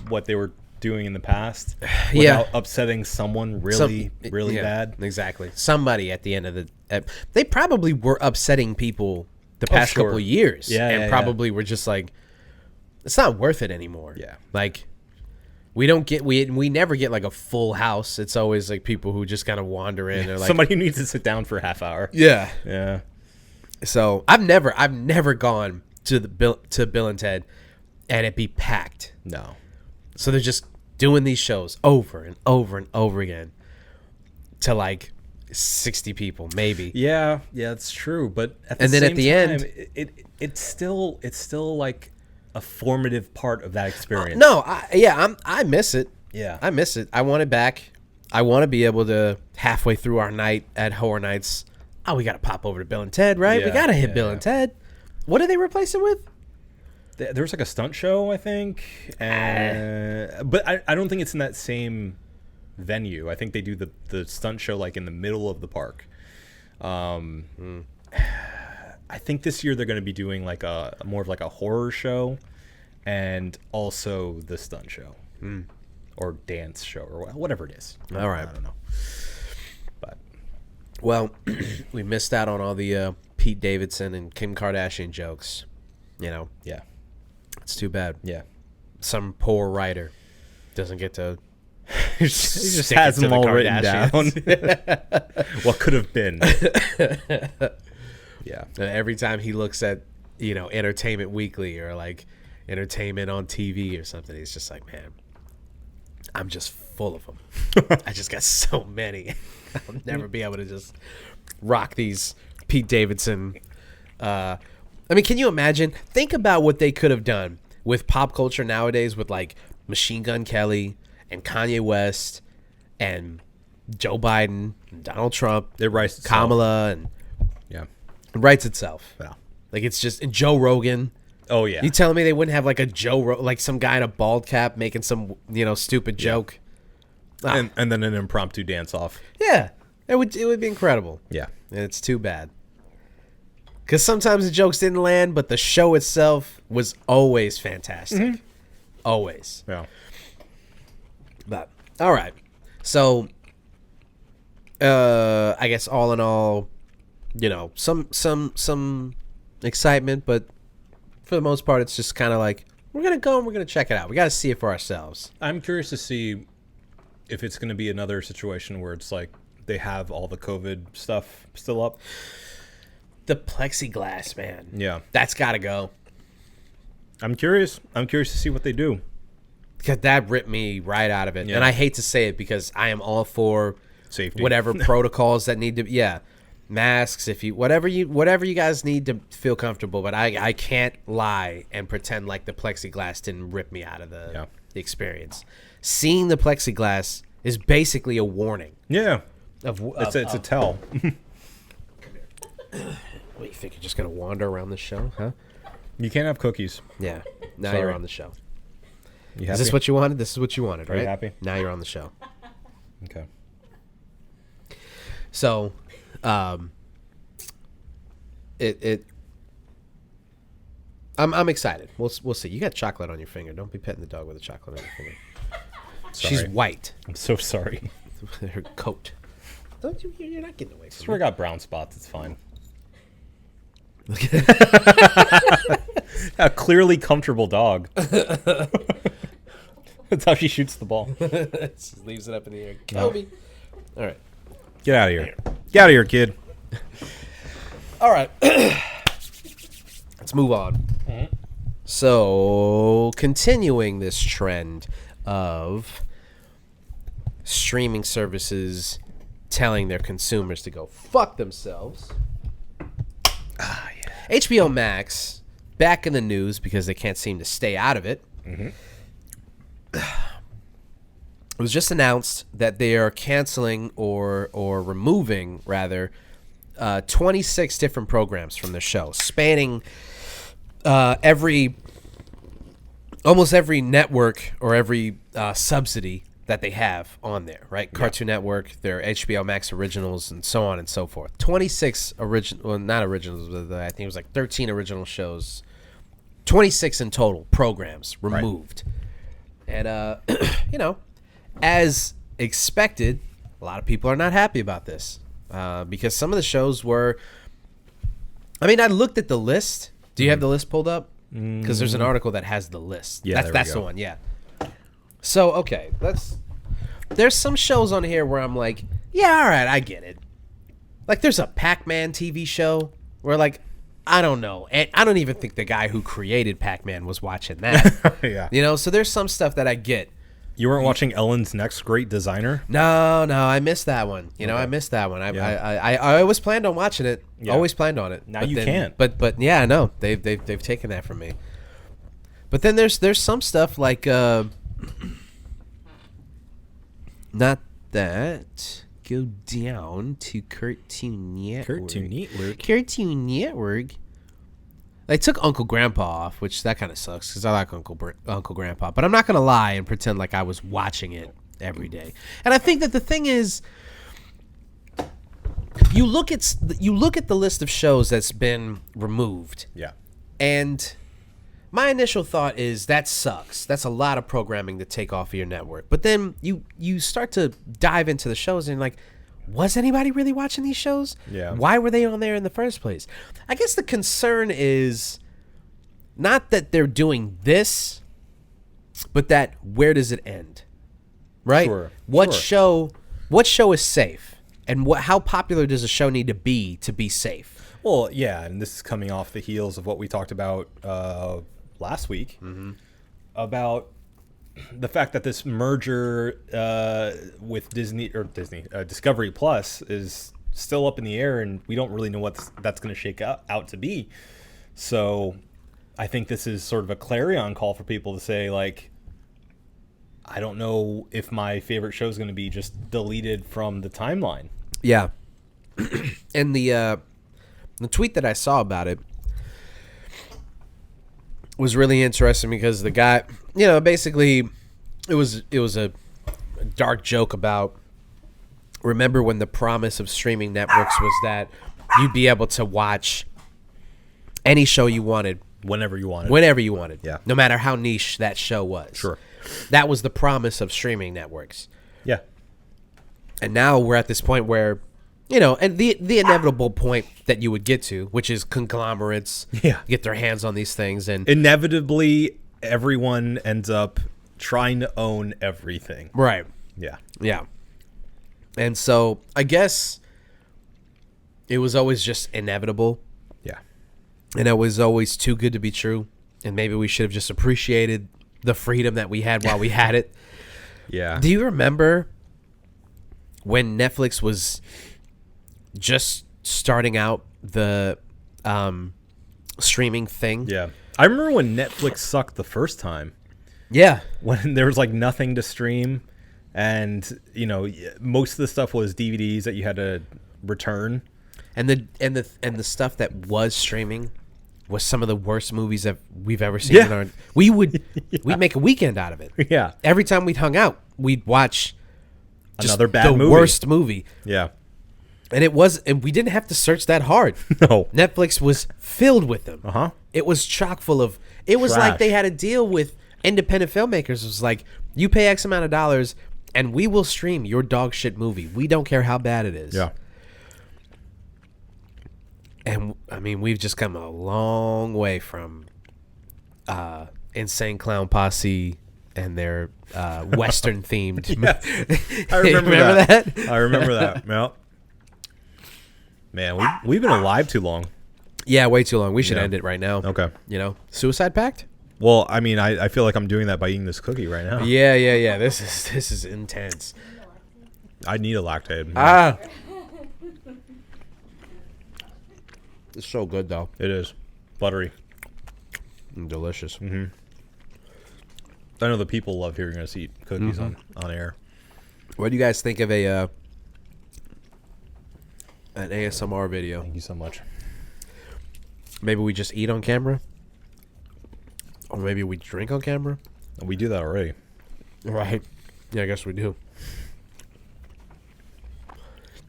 what they were doing in the past without upsetting someone really bad. Exactly. Somebody at the end of the... they probably were upsetting people the past couple of years. And probably were just like, it's not worth it anymore. Yeah. Like... We never get like a full house. It's always like people who just kind of wander in. Or like, somebody who needs to sit down for a half hour. Yeah. Yeah. So I've never gone to Bill and Ted and it be packed. No. So they're just doing these shows over and over and over again to like 60 people, maybe. Yeah, it's true. But at the and then same at the time, end, it's still like a formative part of that experience. I miss it. Yeah. I miss it. I want it back. I want to be able to halfway through our night at Horror Nights. Oh, we got to pop over to Bill and Ted, right? We got to hit Bill and Ted. What did they replace it with? There was like a stunt show, I think, but I don't think it's in that same venue. I think they do the stunt show like in the middle of the park. I think this year they're going to be doing like a more of like a horror show, and also the stunt show or dance show or whatever it is. All right, I don't know, but well, we missed out on all the Pete Davidson and Kim Kardashian jokes. yeah, It's too bad. yeah. Some poor writer doesn't get to. He just stick has it to them the all written down. Kardashians. What could have been? Yeah. And every time he looks at, Entertainment Weekly or like Entertainment on TV or something, he's just like, man, I'm just full of them. I just got so many. I'll never be able to just rock these Pete Davidson. I mean, can you imagine? Think about what they could have done with pop culture nowadays with like Machine Gun Kelly and Kanye West and Joe Biden and Donald Trump, It writes itself. Kamala, and Yeah. it writes itself. Yeah. Like it's just and Joe Rogan. Oh yeah. You telling me they wouldn't have like a like some guy in a bald cap making some stupid joke? and then an impromptu dance off. Yeah, it would be incredible. Yeah. And it's too bad because sometimes the jokes didn't land, but the show itself was always fantastic. Always. Yeah. But all right, so I guess all in all, some excitement, but for the most part, it's just kind of like we're gonna go and we're gonna check it out. We got to see it for ourselves. I'm curious to see if it's going to be another situation where it's like they have all the COVID stuff still up. The plexiglass, man. Yeah. That's got to go. I'm curious. I'm curious to see what they do. Because that ripped me right out of it. Yeah. And I hate to say it because I am all for Safety. whatever protocols that need to masks, whatever you guys need to feel comfortable, but I can't lie and pretend like the plexiglass didn't rip me out of the experience. Seeing the plexiglass is basically a warning. Yeah. It's It's a tell. What, you think you're just going to wander around the show, huh? You can't have cookies. Yeah. Now Sorry. you're on the show. You Is happy? this what you wanted? This is what you wanted, Are right? you happy? Now you're on the show. Okay. So, I'm excited. We'll see. You got chocolate on your finger. Don't be petting the dog with a chocolate on your finger. She's Sorry. white. I'm so sorry. Her coat. Don't you? You're not getting away I from swear I me. got brown spots. It's fine. A clearly comfortable dog. That's how she shoots the ball. Just leaves it up in the air. Kobe. All right. Get out of here. Get out of here, kid. All right. Let's move on. So, continuing this trend of streaming services telling their consumers to go fuck themselves. HBO Max back in the news because they can't seem to stay out of it. It was just announced that they are canceling or removing rather 26 different programs from their show, spanning almost every network or every subsidy that they have on there, right? Cartoon Network, their HBO Max originals, and so on and so forth. 26 not originals, but I think it was like 13 original shows. 26 in total programs removed. And, as expected, a lot of people are not happy about this because some of the shows were... I mean, I looked at the list. Do you have the list pulled up? Because there's an article that has the list. Yeah, that's the one, yeah. So, okay, there's some shows on here where I'm like, yeah, all right, I get it. Like, there's a Pac-Man TV show where, like, I don't know. And I don't even think the guy who created Pac-Man was watching that. Yeah. So there's some stuff that I get. You weren't watching Ellen's Next Great Designer? No, I missed that one. I missed that one. I always planned on watching it. Yeah. Always planned on it. Now But you then- can't. But yeah, I know they've taken that from me. But then there's some stuff like not that. Go down to Cartoon Network. Cartoon Network. Cartoon Network. They took Uncle Grandpa off, which that kind of sucks because I like Uncle Grandpa. But I'm not gonna lie and pretend like I was watching it every day. And I think that the thing is, you look at the list of shows that's been removed. Yeah. And my initial thought is that sucks. That's a lot of programming to take off of your network. But then you start to dive into the shows and you're like, was anybody really watching these shows? Yeah. Why were they on there in the first place? I guess the concern is not that they're doing this, but that where does it end? Right? Sure. What Sure. show is safe? And how popular does a show need to be safe? Well, yeah, and this is coming off the heels of what we talked about last week about the fact that this merger with Discovery Plus is still up in the air, and we don't really know what that's going to shake out to be. So I think this is sort of a clarion call for people to say, like, I don't know if my favorite show is going to be just deleted from the timeline. Yeah. And the tweet that I saw about it was really interesting because the guy, basically it was a dark joke about, remember when the promise of streaming networks was that you'd be able to watch any show you wanted Whenever you wanted. Yeah. No matter how niche that show was. Sure. That was the promise of streaming networks. Yeah. And now we're at this point where, and the inevitable point that you would get to, which is conglomerates get their hands on these things. And inevitably, everyone ends up trying to own everything. Right. Yeah. Yeah. And so I guess it was always just inevitable. Yeah. And it was always too good to be true. And maybe we should have just appreciated the freedom that we had while we had it. Yeah. Do you remember when Netflix was just starting out the streaming thing? Yeah. I remember when Netflix sucked the first time. Yeah. When there was like nothing to stream, and most of the stuff was DVDs that you had to return. And the stuff that was streaming was some of the worst movies that we've ever seen. Yeah. We'd make a weekend out of it. Yeah. Every time we'd hung out, we'd watch another bad the movie. worst movie. Yeah. And we didn't have to search that hard. No. Netflix was filled with them. Uh-huh. It was chock full of. It was like they had a deal with independent filmmakers. It was like, you pay X amount of dollars, and we will stream your dog shit movie. We don't care how bad it is. Yeah. And I mean, we've just come a long way from Insane Clown Posse and their Western themed. I remember that. I remember that. Yeah. Man, we've been alive too long. Yeah, way too long. We should end it right now. Okay. Suicide Pact? Well, I mean, I feel like I'm doing that by eating this cookie right now. Yeah. This is intense. I need a lactate. Ah. It's so good, though. It is. Buttery. And delicious. Mm-hmm. I know the people love hearing us eat cookies on air. What do you guys think of an ASMR video? Thank you so much. Maybe we just eat on camera? Or maybe we drink on camera? We do that already. Right. Yeah, I guess we do.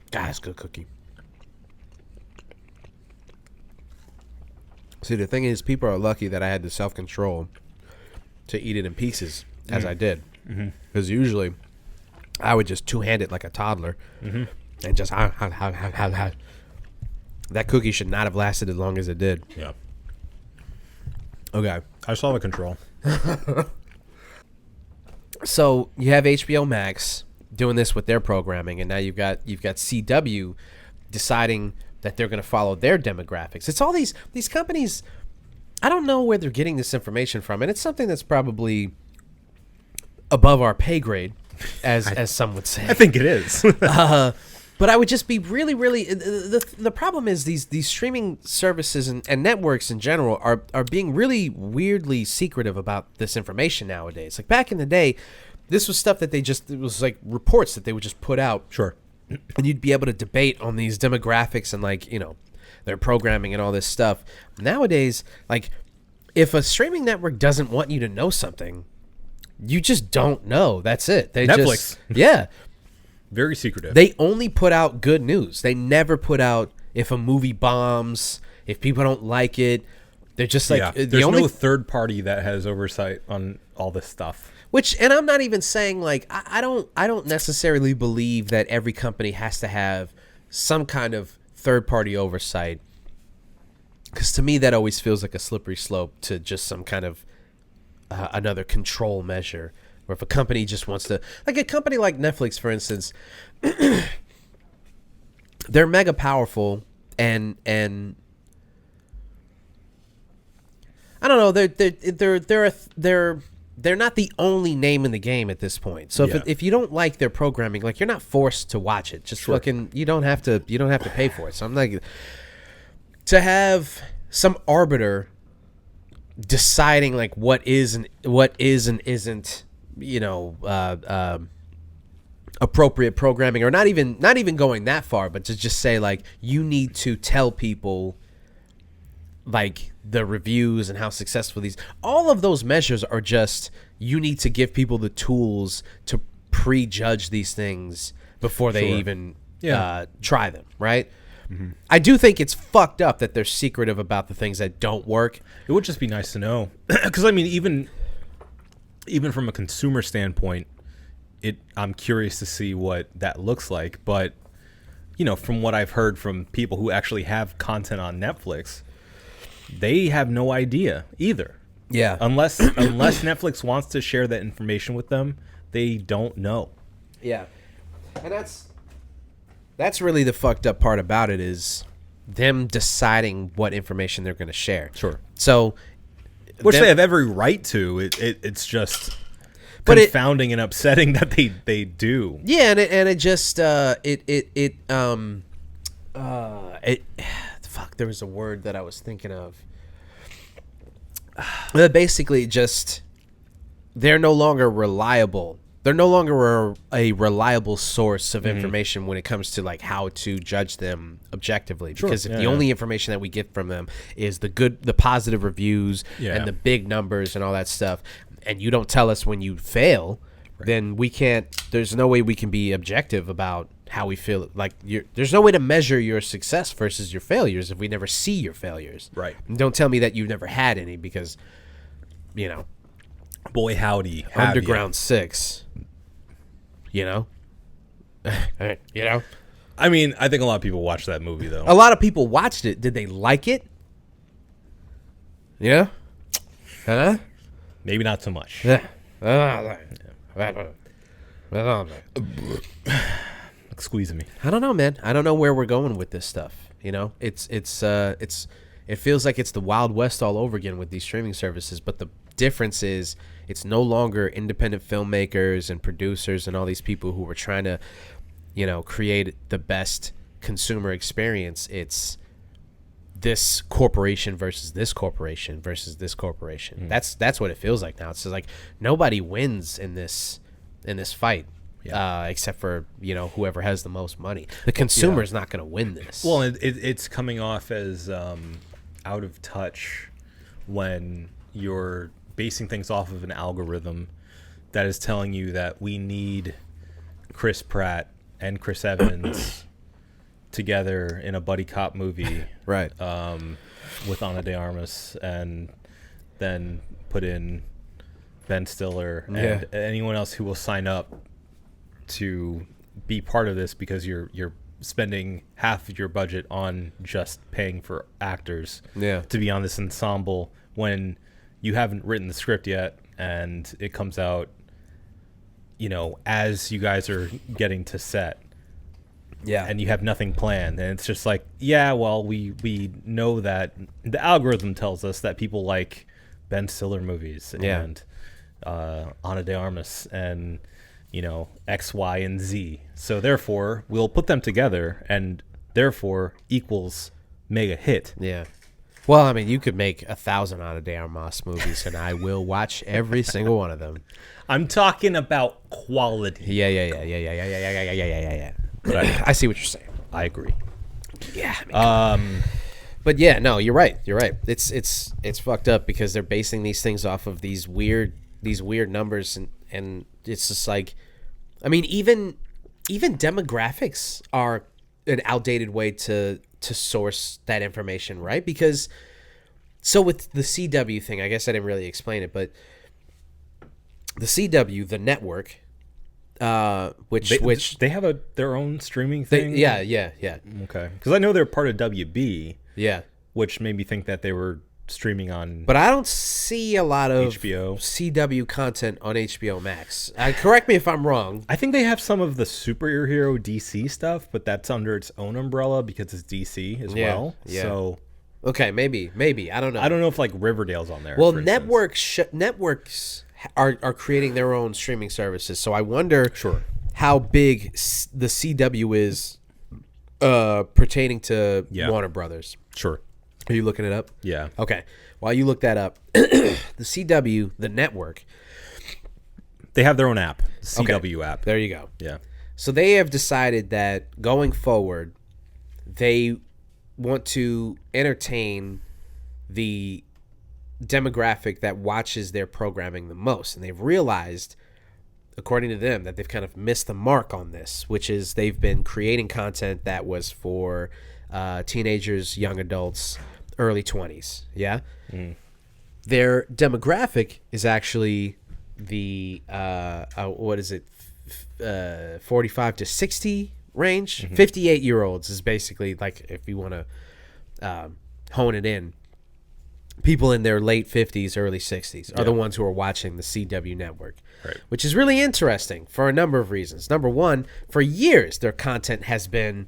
Guys, good cookie. See, the thing is, people are lucky that I had the self-control to eat it in pieces, as I did. Because usually, I would just two-hand it like a toddler. And just... That cookie should not have lasted as long as it did. Yeah. Okay. I saw the control. So, you have HBO Max doing this with their programming, and now you've got CW deciding that they're going to follow their demographics. It's all these companies. I don't know where they're getting this information from, and it's something that's probably above our pay grade, as some would say. I think it is. But I would just be really, really. The problem is these streaming services and networks in general are being really weirdly secretive about this information nowadays. Like back in the day, this was stuff that it was like reports that they would just put out. Sure. And you'd be able to debate on these demographics and their programming and all this stuff. Nowadays, like, if a streaming network doesn't want you to know something, you just don't know. That's it. They Netflix. Yeah. Very secretive. They only put out good news. They never put out if a movie bombs, if people don't like it. They're just like there's no third party that has oversight on all this stuff. Which, and I'm not even saying like I don't necessarily believe that every company has to have some kind of third party oversight, because to me that always feels like a slippery slope to just some kind of another control measure. Or if a company just wants to, like a company like Netflix, for instance, they're mega powerful and I don't know, they're not the only name in the game at this point. So if you don't like their programming, like, you're not forced to watch it. Just fucking, you don't have to pay for it. So I'm like, to have some arbiter deciding like what is and isn't, appropriate programming, or not even going that far, but to just say like, you need to tell people like the reviews and how successful all of those measures are. Just, you need to give people the tools to prejudge these things before they even try them, right? Mm-hmm. I do think it's fucked up that they're secretive about the things that don't work. It would just be nice to know, because I mean, even from a consumer standpoint, I'm curious to see what that looks like. But from what I've heard from people who actually have content on Netflix, they have no idea either. Yeah. Unless Netflix wants to share that information with them, they don't know. Yeah. And that's really the fucked up part about it, is them deciding what information they're going to share. Sure. So, which they have every right to. It's just confounding and upsetting that they do. Yeah, and it just fuck, there was a word that I was thinking of. Basically, just, they're no longer reliable. They're no longer a reliable source of information when it comes to like how to judge them objectively. Because if the only information that we get from them is the positive reviews and the big numbers and all that stuff, and you don't tell us when you fail, then we can't. There's no way we can be objective about how we feel. Like, there's no way to measure your success versus your failures if we never see your failures. Right. And don't tell me that you've never had any, because, boy howdy, Underground 6. I mean, I think a lot of people watched that movie, though. A lot of people watched it. Did they like it? Yeah. Huh? Maybe not so much. Yeah. Squeezing me. I don't know, man. I don't know where we're going with this stuff. It feels like it's the Wild West all over again with these streaming services. But the difference is, it's no longer independent filmmakers and producers and all these people who were trying to, create the best consumer experience. It's this corporation versus this corporation versus this corporation. That's what it feels like now. It's just like nobody wins in this fight. Except for whoever has the most money. The consumer is not going to win this. Well, it's coming off as out of touch when you're basing things off of an algorithm that is telling you that we need Chris Pratt and Chris Evans together in a buddy cop movie, right? With Ana de Armas, and then put in Ben Stiller and anyone else who will sign up to be part of this, because you're spending half of your budget on just paying for actors to be on this ensemble when you haven't written the script yet, and it comes out as you guys are getting to set, and you have nothing planned, and it's just like, well, we know that the algorithm tells us that people like Ben Stiller movies and Ana de Armas and X, Y, and Z. So therefore, we'll put them together, and therefore equals mega hit. Yeah. Well, I mean, you could make 1,000 Ana de Armas movies, and I will watch every single one of them. I'm talking about quality. Yeah. But I see what you're saying. I agree. Yeah. I mean, but yeah, no, you're right. You're right. It's fucked up because they're basing these things off of these weird numbers, and it's just like, I mean, even demographics are an outdated way to source that information, right? Because so with the CW thing, I guess I didn't really explain it, but the CW, the network, which they have their own streaming thing. yeah. Okay, because I know they're part of WB. Yeah. Which made me think that they were streaming on. But I don't see a lot of HBO. CW content on HBO Max. Correct me if I'm wrong. I think they have some of the superhero DC stuff, but that's under its own umbrella because it's DC as well. Yeah. So Okay, maybe. I don't know. I don't know if like Riverdale's on there. Well, for instance. networks are creating their own streaming services. So I wonder Sure. how big the CW is pertaining to Yeah. Warner Brothers. Sure. Are you looking it up? Yeah. Okay. While you look that up, the CW, the network. They have their own app, CW app. There you go. Yeah. So they have decided that going forward, they want to entertain the demographic that watches their programming the most. And they've realized, according to them, that they've kind of missed the mark on this, which is they've been creating content that was for teenagers, young adults, early 20s. Yeah. Their demographic is actually the 45 to 60 range. 58-year-olds is basically, like, if you want to hone it in, people in their late 50s, early 60s are the ones who are watching the CW network, Right. which is really interesting for a number of reasons. Number one, for years, their content has been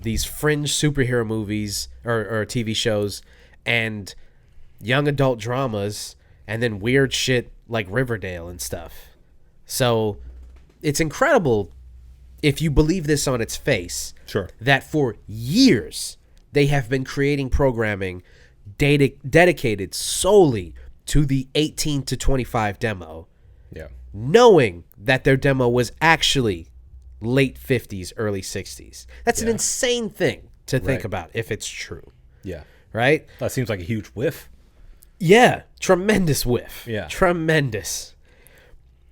these fringe superhero movies or TV shows and young adult dramas, and then weird shit like Riverdale and stuff. So it's incredible, if you believe this on its face, Sure. that for years they have been creating programming dedicated solely to the 18 to 25 demo, Yeah. knowing that their demo was actually late 50s, early 60s. That's an Yeah. insane thing to think Right. about if it's true, Yeah. right? That seems like a huge whiff. Yeah, tremendous whiff. Yeah. Tremendous.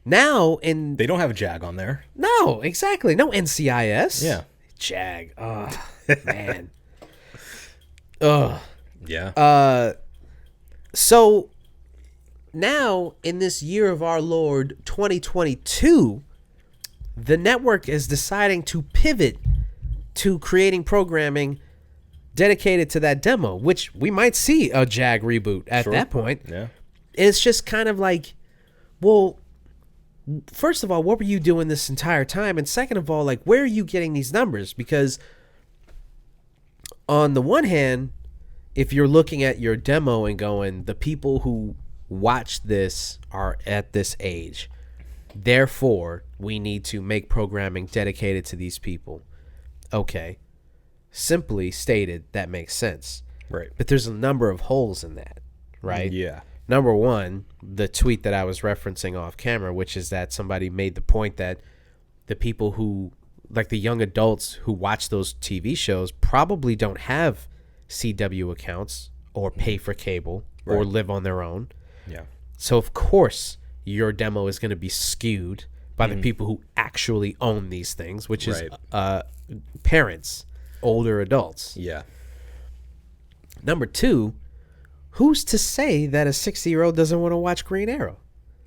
Now, They don't have a Jag on there. no, exactly. No NCIS. Yeah. Jag. Oh, man. Ugh. Yeah. So now, in this year of our Lord 2022, the network is deciding to pivot to creating programming dedicated to that demo, which we might see a Jag reboot at Sure. that point. Yeah. It's just kind of like, well, first of all, what were you doing this entire time? And second of all, like, where are you getting these numbers? Because on the one hand, if you're looking at your demo and going, the people who watch this are at this age, therefore we need to make programming dedicated to these people. Okay. Simply stated, that makes sense. Right. But there's a number of holes in that, right? Yeah. Number one, the tweet that I was referencing off camera, which is that somebody made the point that the people who, like the young adults who watch those TV shows, probably don't have CW accounts or pay for cable or Right. live on their own. Yeah. So, of course, your demo is going to be skewed by the people who actually own these things, which is parents, older adults. Yeah. Number two, who's to say that a 60-year-old doesn't want to watch Green Arrow?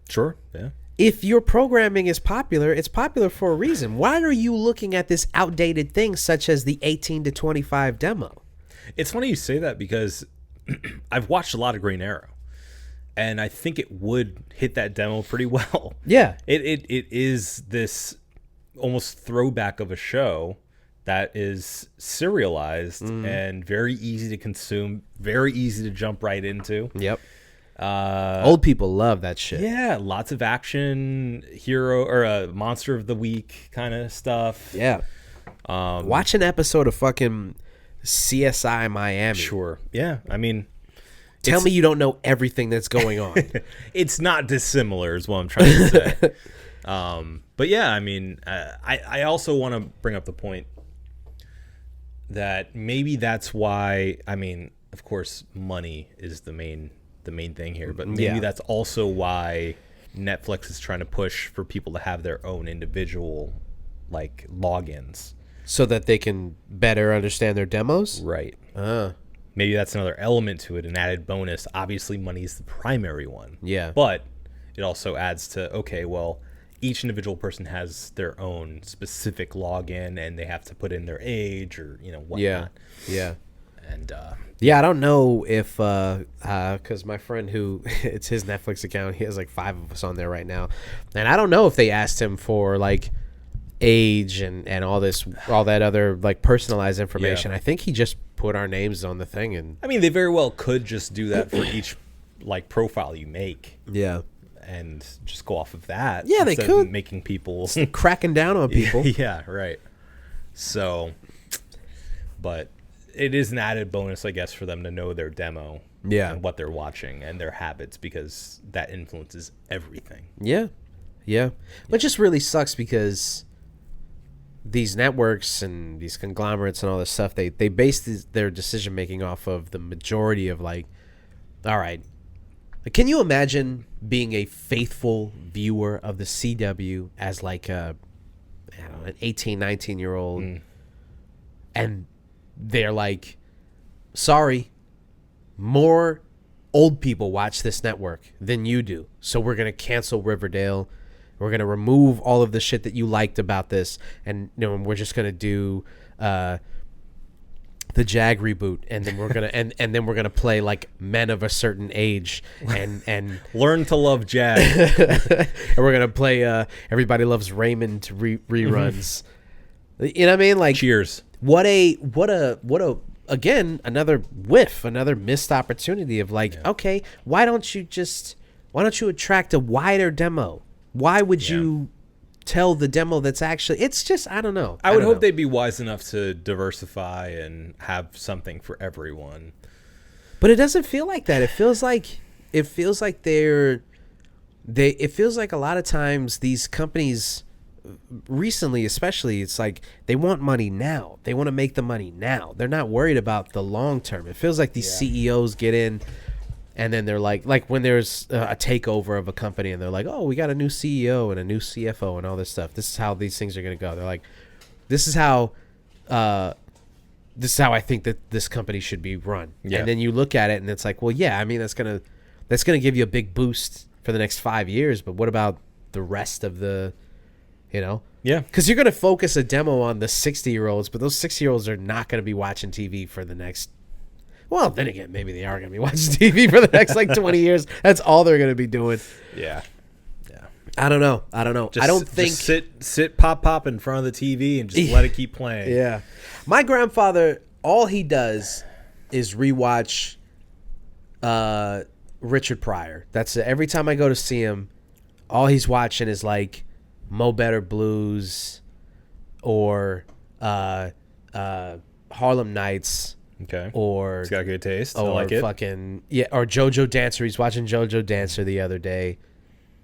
Sure. Yeah. If your programming is popular, it's popular for a reason. Why are you looking at this outdated thing such as the 18 to 25 demo? It's funny you say that because I've watched a lot of Green Arrow, and I think it would hit that demo pretty well. Yeah. It is this almost throwback of a show that is serialized and very easy to consume, very easy to jump right into. Yep. Old people love that shit. Yeah, lots of action, hero or monster of the week kind of stuff. Yeah. Watch an episode of fucking CSI Miami. Sure. Yeah, I mean, Tell me you don't know everything that's going on. it's not dissimilar is what I'm trying to say. But yeah, I mean, I also want to bring up the point. that maybe that's why. I mean, of course, money is the main thing here, but maybe that's also why Netflix is trying to push for people to have their own individual like logins, so that they can better understand their demos. right? Uh, Maybe that's another element to it, an added bonus. Obviously, money is the primary one. Yeah. But it also adds to, okay, well, each individual person has their own specific login and they have to put in their age or, whatnot. Yeah. And Yeah, I don't know if because my friend who it's his Netflix account, he has like 5 of us on there right now, and I don't know if they asked him for like age and all that other like personalized information. Yeah. I think he just put our names on the thing, and I mean, they very well could just do that for each like profile you make yeah, and just go off of that. Yeah, they instead of could. making people. cracking down on people. Yeah, right. So, but it is an added bonus, I guess, for them to know their demo. Yeah. And what they're watching and their habits, because that influences everything. Yeah. But it just really sucks because these networks and these conglomerates and all this stuff, they base their decision making off of the majority of like, all right, can you imagine being a faithful viewer of the CW as like an 18, 19-year-old and they're like, sorry, more old people watch this network than you do, so we're going to cancel Riverdale. We're going to remove all of the shit that you liked about this, and we're just going to do the Jag reboot, and then we're going to and then we're going to play like men of a certain age and Learn to love Jag. and we're going to play Everybody Loves Raymond reruns. You know what I mean? Like, Cheers. What a again, another whiff, another missed opportunity of like, okay, why don't you attract a wider demo? Why would you tell the demo that's actually, it's just, I don't know. I would don't hope know. they'd be wise enough to diversify and have something for everyone. But it doesn't feel like that. It feels like it feels like a lot of times these companies recently, especially, it's like they want money now. They want to make the money now. They're not worried about the long term. It feels like these CEOs get in and then they're like when there's a takeover of a company and they're like, oh, we got a new CEO and a new CFO and all this stuff. This is how these things are going to go. They're like, this is how I think that this company should be run. Yeah. And then you look at it and it's like, well, yeah, I mean, that's going to give you a big boost for the next 5 years. But what about the rest of the, Yeah. because you're going to focus a demo on the 60-year-olds, but those 60-year-olds are not going to be watching TV for the next, well, then again, maybe they are going to be watching TV for the next like 20 years. That's all they're going to be doing. Yeah. I don't know. Just, I don't think. Just sit pop in front of the TV and just let it keep playing. Yeah. My grandfather, all he does is rewatch Richard Pryor. That's it. Every time I go to see him, all he's watching is like Mo Better Blues or Harlem Nights. Okay. Or He's got good taste. I or like it. fucking or JoJo Dancer. He's watching JoJo Dancer the other day.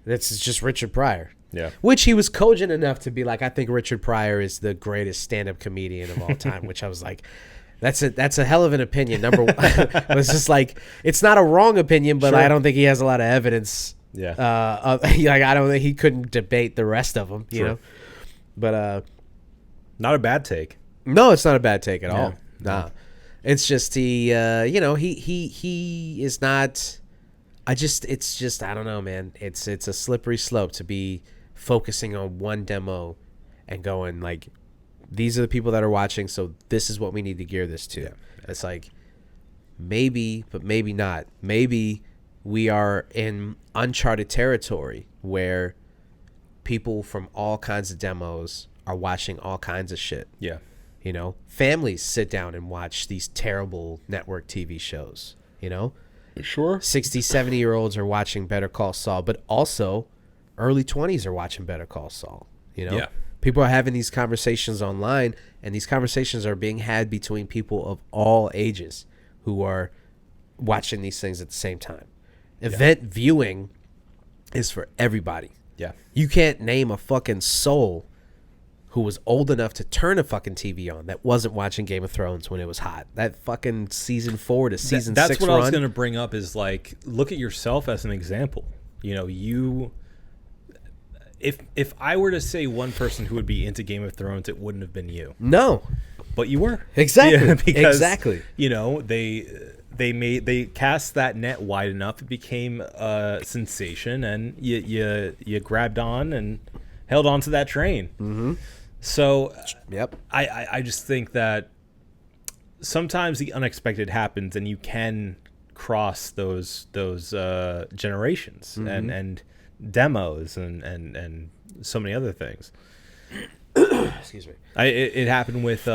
That's just Richard Pryor. Yeah. Which he was cogent enough to be like, I think Richard Pryor is the greatest stand-up comedian of all time. Which I was like, that's a hell of an opinion. Number one, it's just like, it's not a wrong opinion, but Sure. I don't think he has a lot of evidence. Yeah. Like I don't think he couldn't debate the rest of them. You True. know, but Not a bad take. no, it's not a bad take at all. Yeah. Nah. It's just he is not. It's just I don't know, man. It's a slippery slope to be focusing on one demo and going like, these are the people that are watching, so this is what we need to gear this to. Yeah. It's like maybe, but maybe not. Maybe we are in uncharted territory where people from all kinds of demos are watching all kinds of shit. Yeah. Families sit down and watch these terrible network TV shows, Sure. 60, 70-year-olds are watching Better Call Saul, but also early 20s are watching Better Call Saul, Yeah. People are having these conversations online, and these conversations are being had between people of all ages who are watching these things at the same time. Event viewing is for everybody. Yeah. You can't name a fucking soul who was old enough to turn a fucking TV on that wasn't watching Game of Thrones when it was hot. That fucking season 4 to season 6 That's what run. I was going to bring up is like, look at yourself as an example. You know, if I were to say one person who would be into Game of Thrones, it wouldn't have been you. No. But you were. Exactly. Yeah, because, exactly. You know, they cast that net wide enough, it became a sensation, and you grabbed on and held on to that train. Mm-hmm. So Yep. I just think that sometimes the unexpected happens, and you can cross those generations and demos and so many other things. Excuse me. It happened with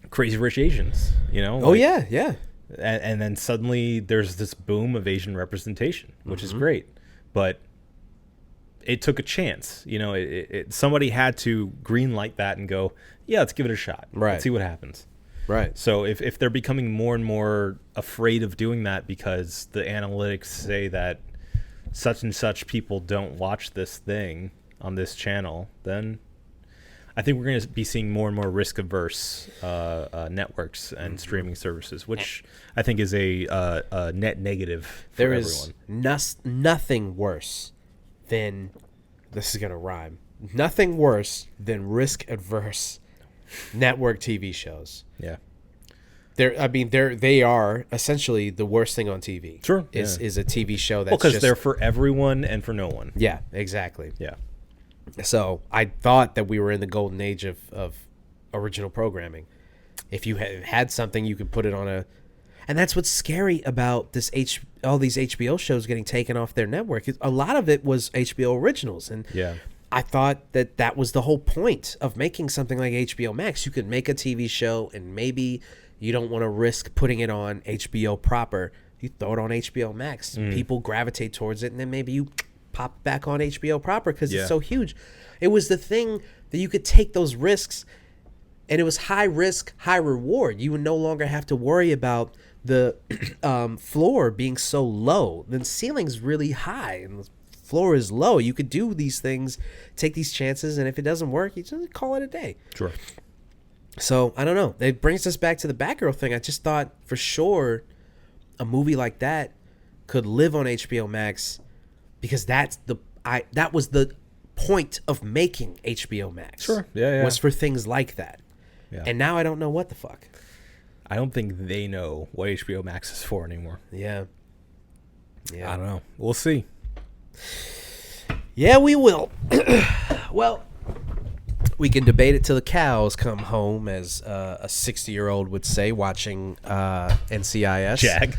Crazy Rich Asians, you know. Oh, yeah. And then suddenly there's this boom of Asian representation, which is great, but it took a chance. You know, somebody had to green light that and go, yeah, let's give it a shot. Right. Let's see what happens. Right. So if they're becoming more and more afraid of doing that because the analytics say that such and such people don't watch this thing on this channel, then I think we're going to be seeing more and more risk-averse networks and streaming services, which I think is a net negative for everyone. There is nothing worse than, this is going to rhyme, nothing worse than risk-averse network TV shows. Yeah. They are essentially the worst thing on TV. Sure. Is a TV show that's because they're for everyone and for no one. Yeah, exactly. Yeah. So I thought that we were in the golden age of original programming. If you had something, you could put it on and that's what's scary about all these HBO shows getting taken off their network. A lot of it was HBO originals, and Yeah. I thought that was the whole point of making something like HBO Max. You could make a TV show, and maybe you don't want to risk putting it on HBO proper. You throw it on HBO Max. People gravitate towards it, and then maybe you pop back on HBO proper because it's so huge. It was the thing that you could take those risks, and it was high risk, high reward. You would no longer have to worry about the floor being so low. The ceiling's really high, and the floor is low. You could do these things, take these chances, and if it doesn't work, you just call it a day. Sure. So, I don't know. It brings us back to the Batgirl thing. I just thought for sure a movie like that could live on HBO Max because that was the point of making HBO Max. Sure. Yeah. Was for things like that. Yeah. And now I don't know what the fuck. I don't think they know what HBO Max is for anymore. Yeah. I don't know. We'll see. Yeah, we will. Well, we can debate it till the cows come home, as a 60-year-old would say, watching NCIS. Jag.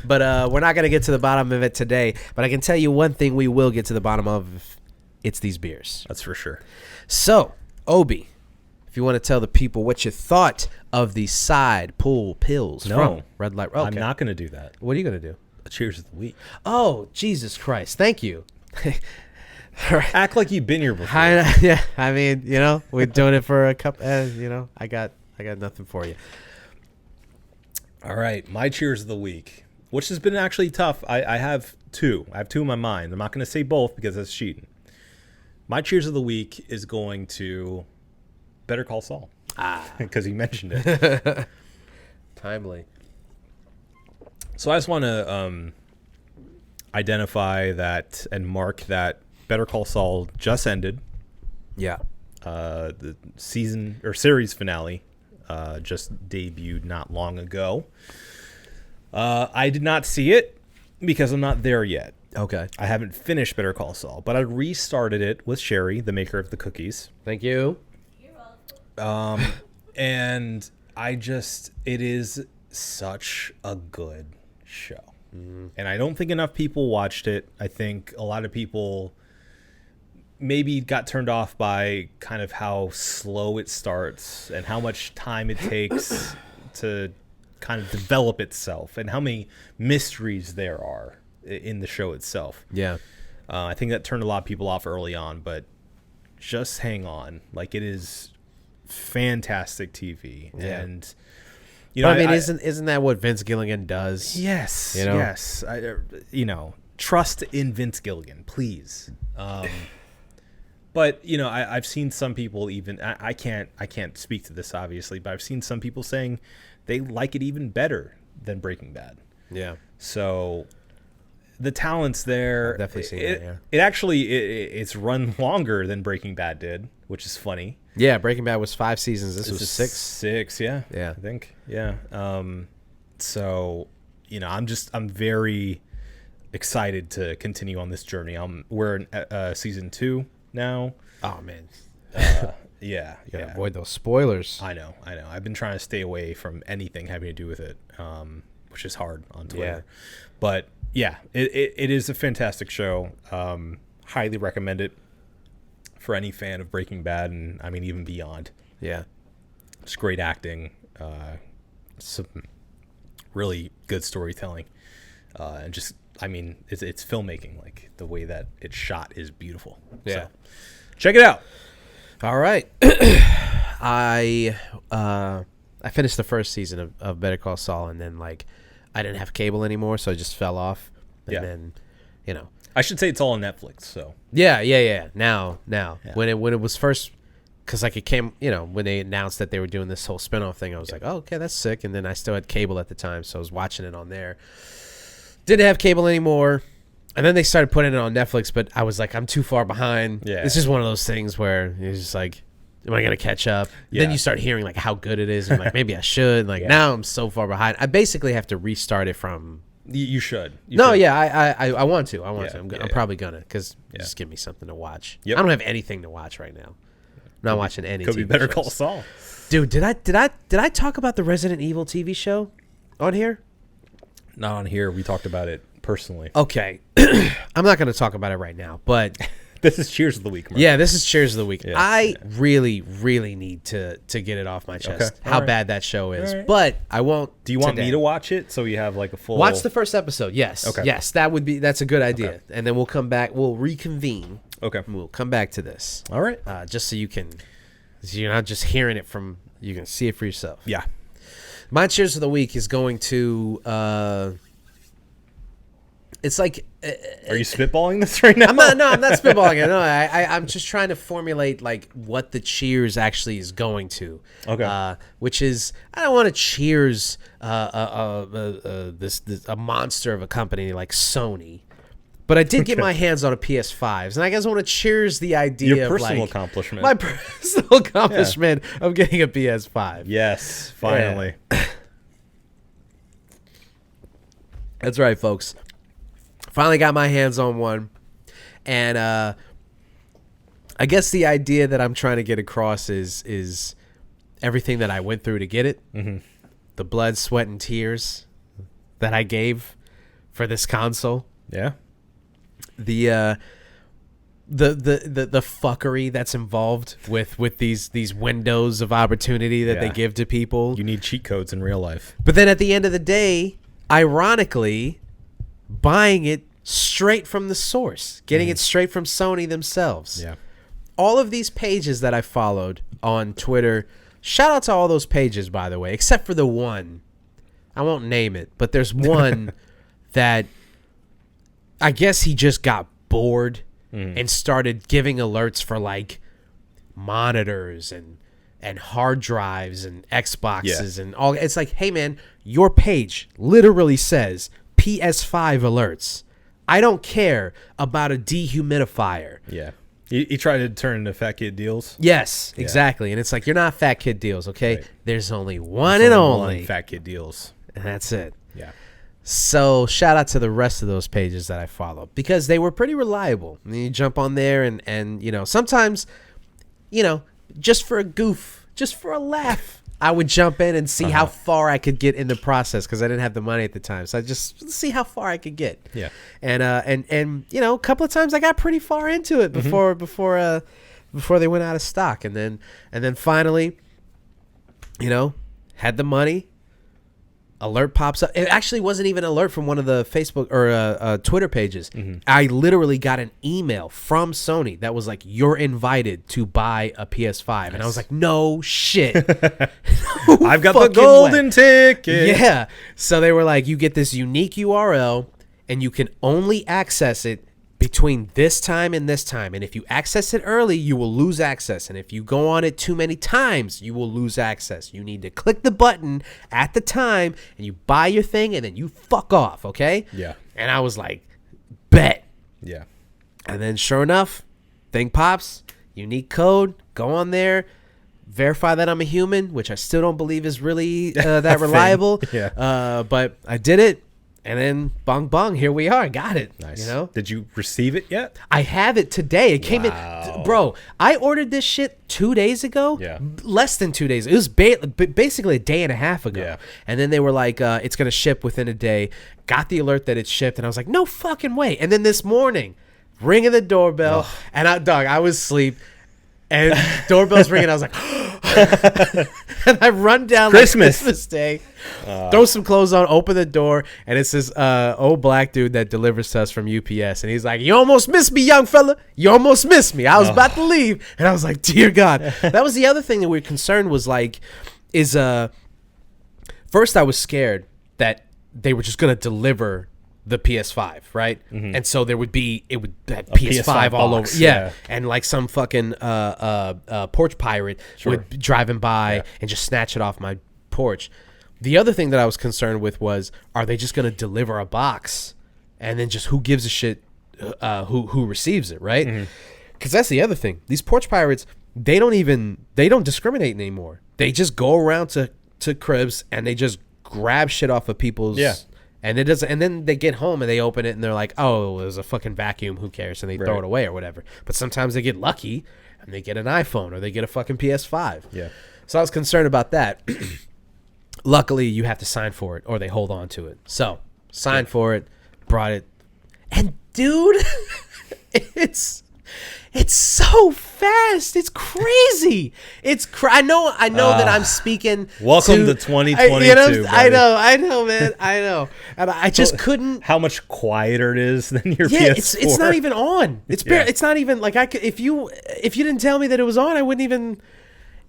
But we're not going to get to the bottom of it today. But I can tell you one thing we will get to the bottom of. It's these beers. That's for sure. So, Obi, if you want to tell the people what you thought of the side pull pills from Redlight. Okay. I'm not going to do that. What are you going to do? A cheers of the week. Oh, Jesus Christ. Thank you. All right. Act like you've been here before. Yeah, I mean, we're doing it for a couple. I got nothing for you. All right, my cheers of the week, which has been actually tough. I have two. I have two in my mind. I'm not going to say both because that's cheating. My cheers of the week is going to Better Call Saul. Because he mentioned it. Timely. So I just want to identify that and mark that Better Call Saul just ended. Yeah. The season or series finale just debuted not long ago. I did not see it because I'm not there yet. Okay. I haven't finished Better Call Saul, but I restarted it with Sherry, the maker of the cookies. Thank you. And it is such a good show. Mm-hmm. And I don't think enough people watched it. I think a lot of people maybe got turned off by kind of how slow it starts and how much time it takes to kind of develop itself and how many mysteries there are in the show itself. Yeah. I think that turned a lot of people off early on, but just hang on. Like, it is fantastic TV. Yeah. And isn't that what Vince Gilligan does? Yes. Yes. Trust in Vince Gilligan, please. But I've seen some people even. I can't speak to this obviously, but I've seen some people saying they like it even better than Breaking Bad. Yeah. So the talent's there. I've definitely seen it. Yeah. It actually it's run longer than Breaking Bad did, which is funny. Yeah, Breaking Bad was 5 seasons. This was is 6. 6, yeah. Yeah. I think. Yeah. So, I'm very excited to continue on this journey. We're in season 2 now. Oh man. Yeah. You gotta avoid those spoilers. I know. I've been trying to stay away from anything having to do with it, which is hard on Twitter. Yeah. But yeah, it is a fantastic show. Highly recommend it for any fan of Breaking Bad, and I mean even beyond. Yeah. It's great acting, some really good storytelling, and just it's filmmaking. Like the way that it's shot is beautiful. Yeah. So, check it out. All right. I finished the first season of Better Call Saul, and then I didn't have cable anymore, so I just fell off. And then, I should say it's all on Netflix. So yeah. Now, when it was first, because it came, when they announced that they were doing this whole spinoff thing, I was like, oh, okay, that's sick. And then I still had cable at the time, so I was watching it on there. Didn't have cable anymore. And then they started putting it on Netflix, but I was like, I'm too far behind. Yeah. It's just one of those things where you're just like, am I going to catch up? Yeah. Then you start hearing how good it is. And maybe I should. Now I'm so far behind. I basically have to restart it from. You should. I want to. I'm probably going to, because just give me something to watch. Yep. I don't have anything to watch right now. I'm not watching any Could be TV Better shows. Call Saul. Dude, did I talk about the Resident Evil TV show on here? Not on here. We talked about it personally. Okay. I'm not going to talk about it right now, but This is Cheers of the Week, Mark. yeah, this is Cheers of the Week. Yeah, I really, really need to get it off my chest Okay. how All right. bad that show is. All right. But I won't. Do you want today. me to watch it so you have a full... Watch the first episode? Yes. Okay. Yes, that's a good idea. Okay. And then we'll come back. We'll reconvene. Okay. And we'll come back to this. All right. Just so you're not just hearing it from. You can see it for yourself. Yeah. My Cheers of the Week is going to. It's like. Are you spitballing this right now? I'm not spitballing it. No, I'm just trying to formulate what the cheers actually is going to. Okay. Which is, I don't want to cheers a monster of a company like Sony, but I did get my hands on a PS5s, and I guess I want to cheers the idea Your of personal accomplishment. my personal accomplishment of getting a PS5. Yes, finally. Yeah. That's right, folks. Finally got my hands on one, and I guess the idea that I'm trying to get across is everything that I went through to get it, the blood, sweat, and tears that I gave for this console, Yeah. the fuckery that's involved with these windows of opportunity that they Yeah. give to people. You need cheat codes in real life. But then at the end of the day, ironically, buying it straight from the source, getting it straight from Sony themselves. Yeah. All of these pages that I followed on Twitter, shout out to all those pages, by the way, except for the one. I won't name it, but there's one that I guess he just got bored and started giving alerts for monitors and hard drives and Xboxes and all. It's like, hey man, your page literally says PS5 alerts. I don't care about a dehumidifier. Yeah. You try to turn into Fat Kid Deals. Yes, exactly. And it's like, you're not Fat Kid Deals, okay? Right. There's only one and only. One Fat Kid Deals. And that's it. Yeah. So shout out to the rest of those pages that I followed, because they were pretty reliable. I mean, you jump on there and sometimes, just for a goof, just for a laugh, I would jump in and see how far I could get in the process, because I didn't have the money at the time. So I just see how far I could get. Yeah. And a couple of times I got pretty far into it before they went out of stock, and then finally, had the money. Alert pops up. It actually wasn't even an alert from one of the Facebook or Twitter pages. I literally got an email from Sony that was like, "You're invited to buy a PS5," and I was like, "No shit, I've got the fucking golden way. ticket. Yeah. So they were like, "You get this unique URL, and you can only access it between this time and this time. And if you access it early, you will lose access. And if you go on it too many times, you will lose access. You need to click the button at the time and you buy your thing and then you fuck off, okay? Yeah. And I was like, bet. Yeah. And then sure enough, thing pops, unique code, go on there, verify that I'm a human, which I still don't believe is really that reliable. Yeah. But I did it. And then bong bong, here we are. Got it. Nice. You know? Did you receive it yet? I have it today. It came Wow. in, bro. I ordered this shit 2 days ago. Yeah. Less than 2 days. It was basically a day and a half ago. Yeah. And then they were like, it's gonna ship within a day. Got the alert that it shipped, and I was like, no fucking way. And then this morning, ringing the doorbell, and I was asleep, and doorbell's ringing. I was like, and I run down Christmas. like Christmas Day, throw some clothes on, open the door, and it's this old black dude that delivers to us from UPS, and he's like, "You almost missed me, young fella. You almost missed me. I was about to leave," and I was like, "Dear God." That was the other thing that we were concerned was like, first I was scared that they were just gonna deliver the PS5, right? And so there would be that PS5 all box, over, yeah. and like some fucking porch pirate would be driving by and just snatch it off my porch. The other thing that I was concerned with was, are they just gonna deliver a box and then just who gives a shit who receives it, right? Because that's the other thing. These porch pirates, they don't discriminate anymore. They just go around to cribs and they just grab shit off of people's. Yeah. And it doesn't. And then they get home and they open it and they're like, "Oh, it was a fucking vacuum. Who cares?" And they throw it away or whatever. But sometimes they get lucky and they get an iPhone or they get a fucking PS5. Yeah. So I was concerned about that. Luckily, you have to sign for it or they hold on to it. So signed for it, brought it, and dude, it's so fast. It's crazy. I know that I'm speaking. Welcome to 2022. I know, man. I know. And I just couldn't. How much quieter it is than your Yeah, PS4. it's not even on. It's it's not even like I could, if you didn't tell me that it was on, I wouldn't even.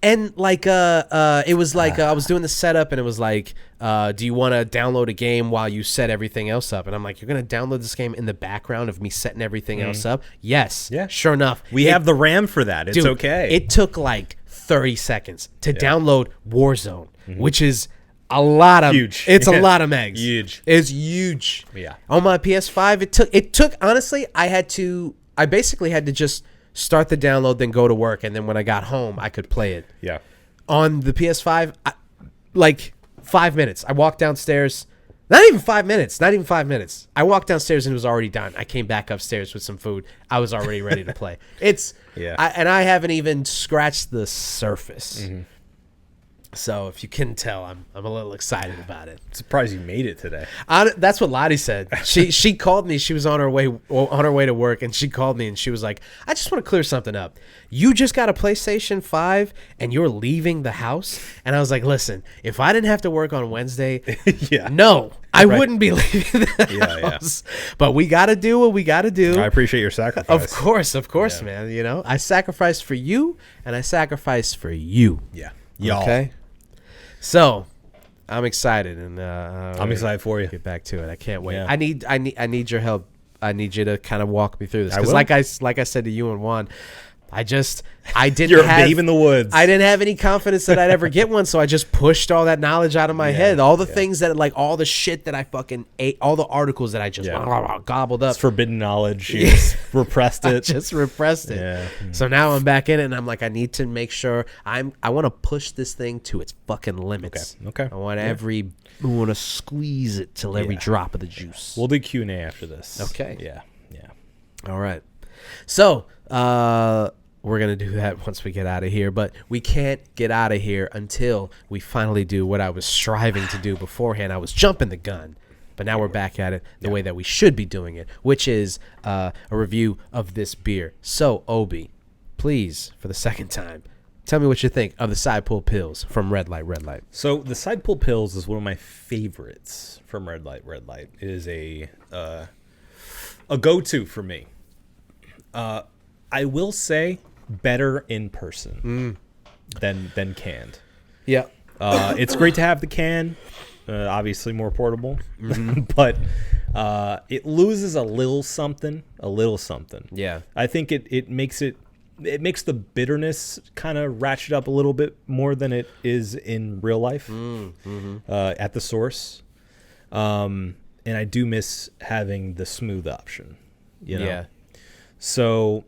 And like it was like I was doing the setup and it was like, do you want to download a game while you set everything else up? And I'm like, you're gonna download this game in the background of me setting everything else up? Yes. Yeah. Sure enough, We have the RAM for that. It's dude, okay. It took like 30 seconds to download Warzone, which is a lot of Huge. It's a lot of megs. Huge. It's huge. Yeah. On my PS5, it took honestly, I basically had to just start the download, then go to work, and then when I got home, I could play it. Yeah. On the PS5, like 5 minutes. I walked downstairs. Not even 5 minutes. I walked downstairs and it was already done. I came back upstairs with some food. I was already ready to play. And I haven't even scratched the surface. So if you couldn't tell, I'm a little excited about it. Surprised you made it today. That's what Lottie said. She called me. She was on her way to work, and she called me and she was like, "I just want to clear something up. You just got a PlayStation 5 and you're leaving the house." And I was like, "Listen, if I didn't have to work on Wednesday, no, I wouldn't be leaving the house. But we got to do what we got to do." I appreciate your sacrifice. Of course, man. You know, I sacrificed for you, and I sacrificed for you. Yeah. Y'all. Okay. So, I'm excited, and I'm excited for you. Get back to it. I can't wait. Yeah. I need your help. I need you to kind of walk me through this, because will. like I said to you and Juan, I didn't You're have a babe in the woods. I didn't have any confidence that I'd ever get one, so I just pushed all that knowledge out of my head. All the things that, like, all the shit that I fucking ate, all the articles that I just gobbled up. It's forbidden knowledge. You just repressed it. I just repressed it. Yeah. So now I'm back in it, and I'm like, I need to make sure I want to push this thing to its fucking limits. Okay. I want I want to squeeze it till every drop of the juice. We'll do Q&A after this. Okay. Yeah. All right. So, we're going to do that once we get out of here, but we can't get out of here until we finally do what I was striving to do beforehand. I was jumping the gun, but now we're back at it the way that we should be doing it, which is a review of this beer. So, Obi, please, for the second time, tell me what you think of the Side Pull Pills from Redlight. So the Side Pull Pills is one of my favorites from Redlight. It is a go-to for me. I will say better in person than canned. Yeah. It's great to have the can, obviously more portable, but It loses a little something. Yeah. I think it makes the bitterness kind of ratchet up a little bit more than it is in real life at the source. And I do miss having the smooth option, you know? Yeah. So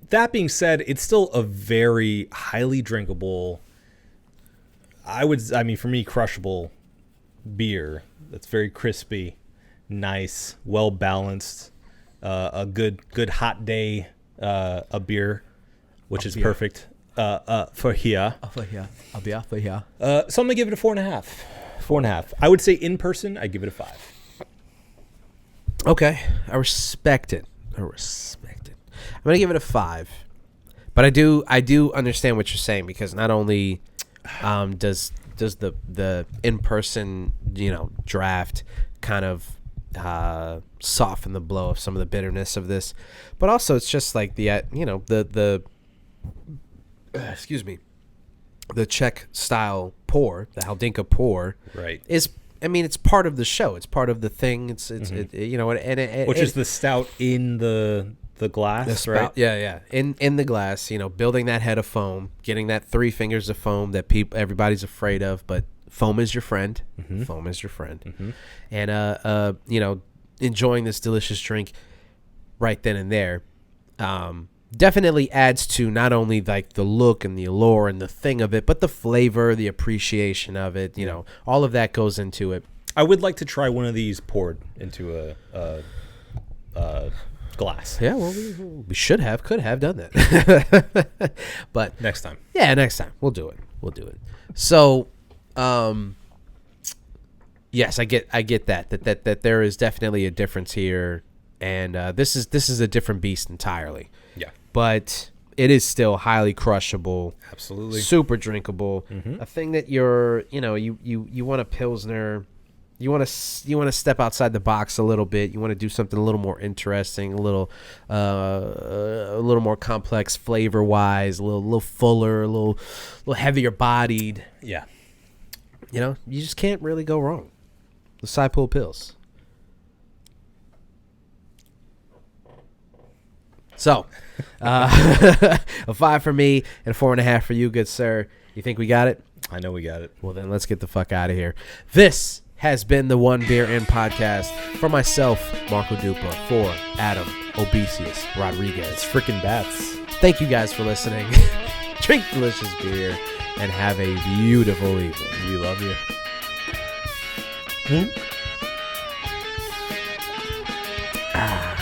that being said, it's still a very highly drinkable, for me, crushable beer that's very crispy, nice, well balanced, a good hot day, a beer, which is perfect for here. For here. I'll be off for here. So I'm gonna give it a 4.5. 4.5. I would say in person, I give it a 5. Okay, I respect it. I'm gonna give it a 5, but I do understand what you're saying, because not only does the in-person draft kind of soften the blow of some of the bitterness of this, but also it's just like the excuse me, the Czech style pour, the Haldinka pour, Right. is. I mean, it's part of the show. It's part of the thing. Which is the stout in the glass, right? Yeah. In the glass, building that head of foam, getting that 3 fingers of foam that everybody's afraid of, but foam is your friend. Foam is your friend. And enjoying this delicious drink right then and there. Definitely adds to not only like the look and the allure and the thing of it, but the flavor, the appreciation of it. All of that goes into it. I would like to try one of these poured into a glass. Yeah, well, we could have done that, but Next time. Yeah, next time we'll do it. So, yes, I get that there is definitely a difference here, and this is a different beast entirely. Yeah. But it is still highly crushable. Absolutely. Super drinkable. A thing that you want a Pilsner. You want to step outside the box a little bit. You want to do something a little more interesting, a little more complex flavor wise, a little fuller, a little heavier bodied. Yeah. You just can't really go wrong. The Side Pool Pills. So, a 5 for me and a 4.5 for you, good sir. You think we got it? I know we got it. Well, then let's get the fuck out of here. This has been the One Beer In podcast. For myself, Marco Dupa. For Adam Obesius Rodriguez. It's freaking bats. Thank you guys for listening. Drink delicious beer and have a beautiful evening. We love you. Ah.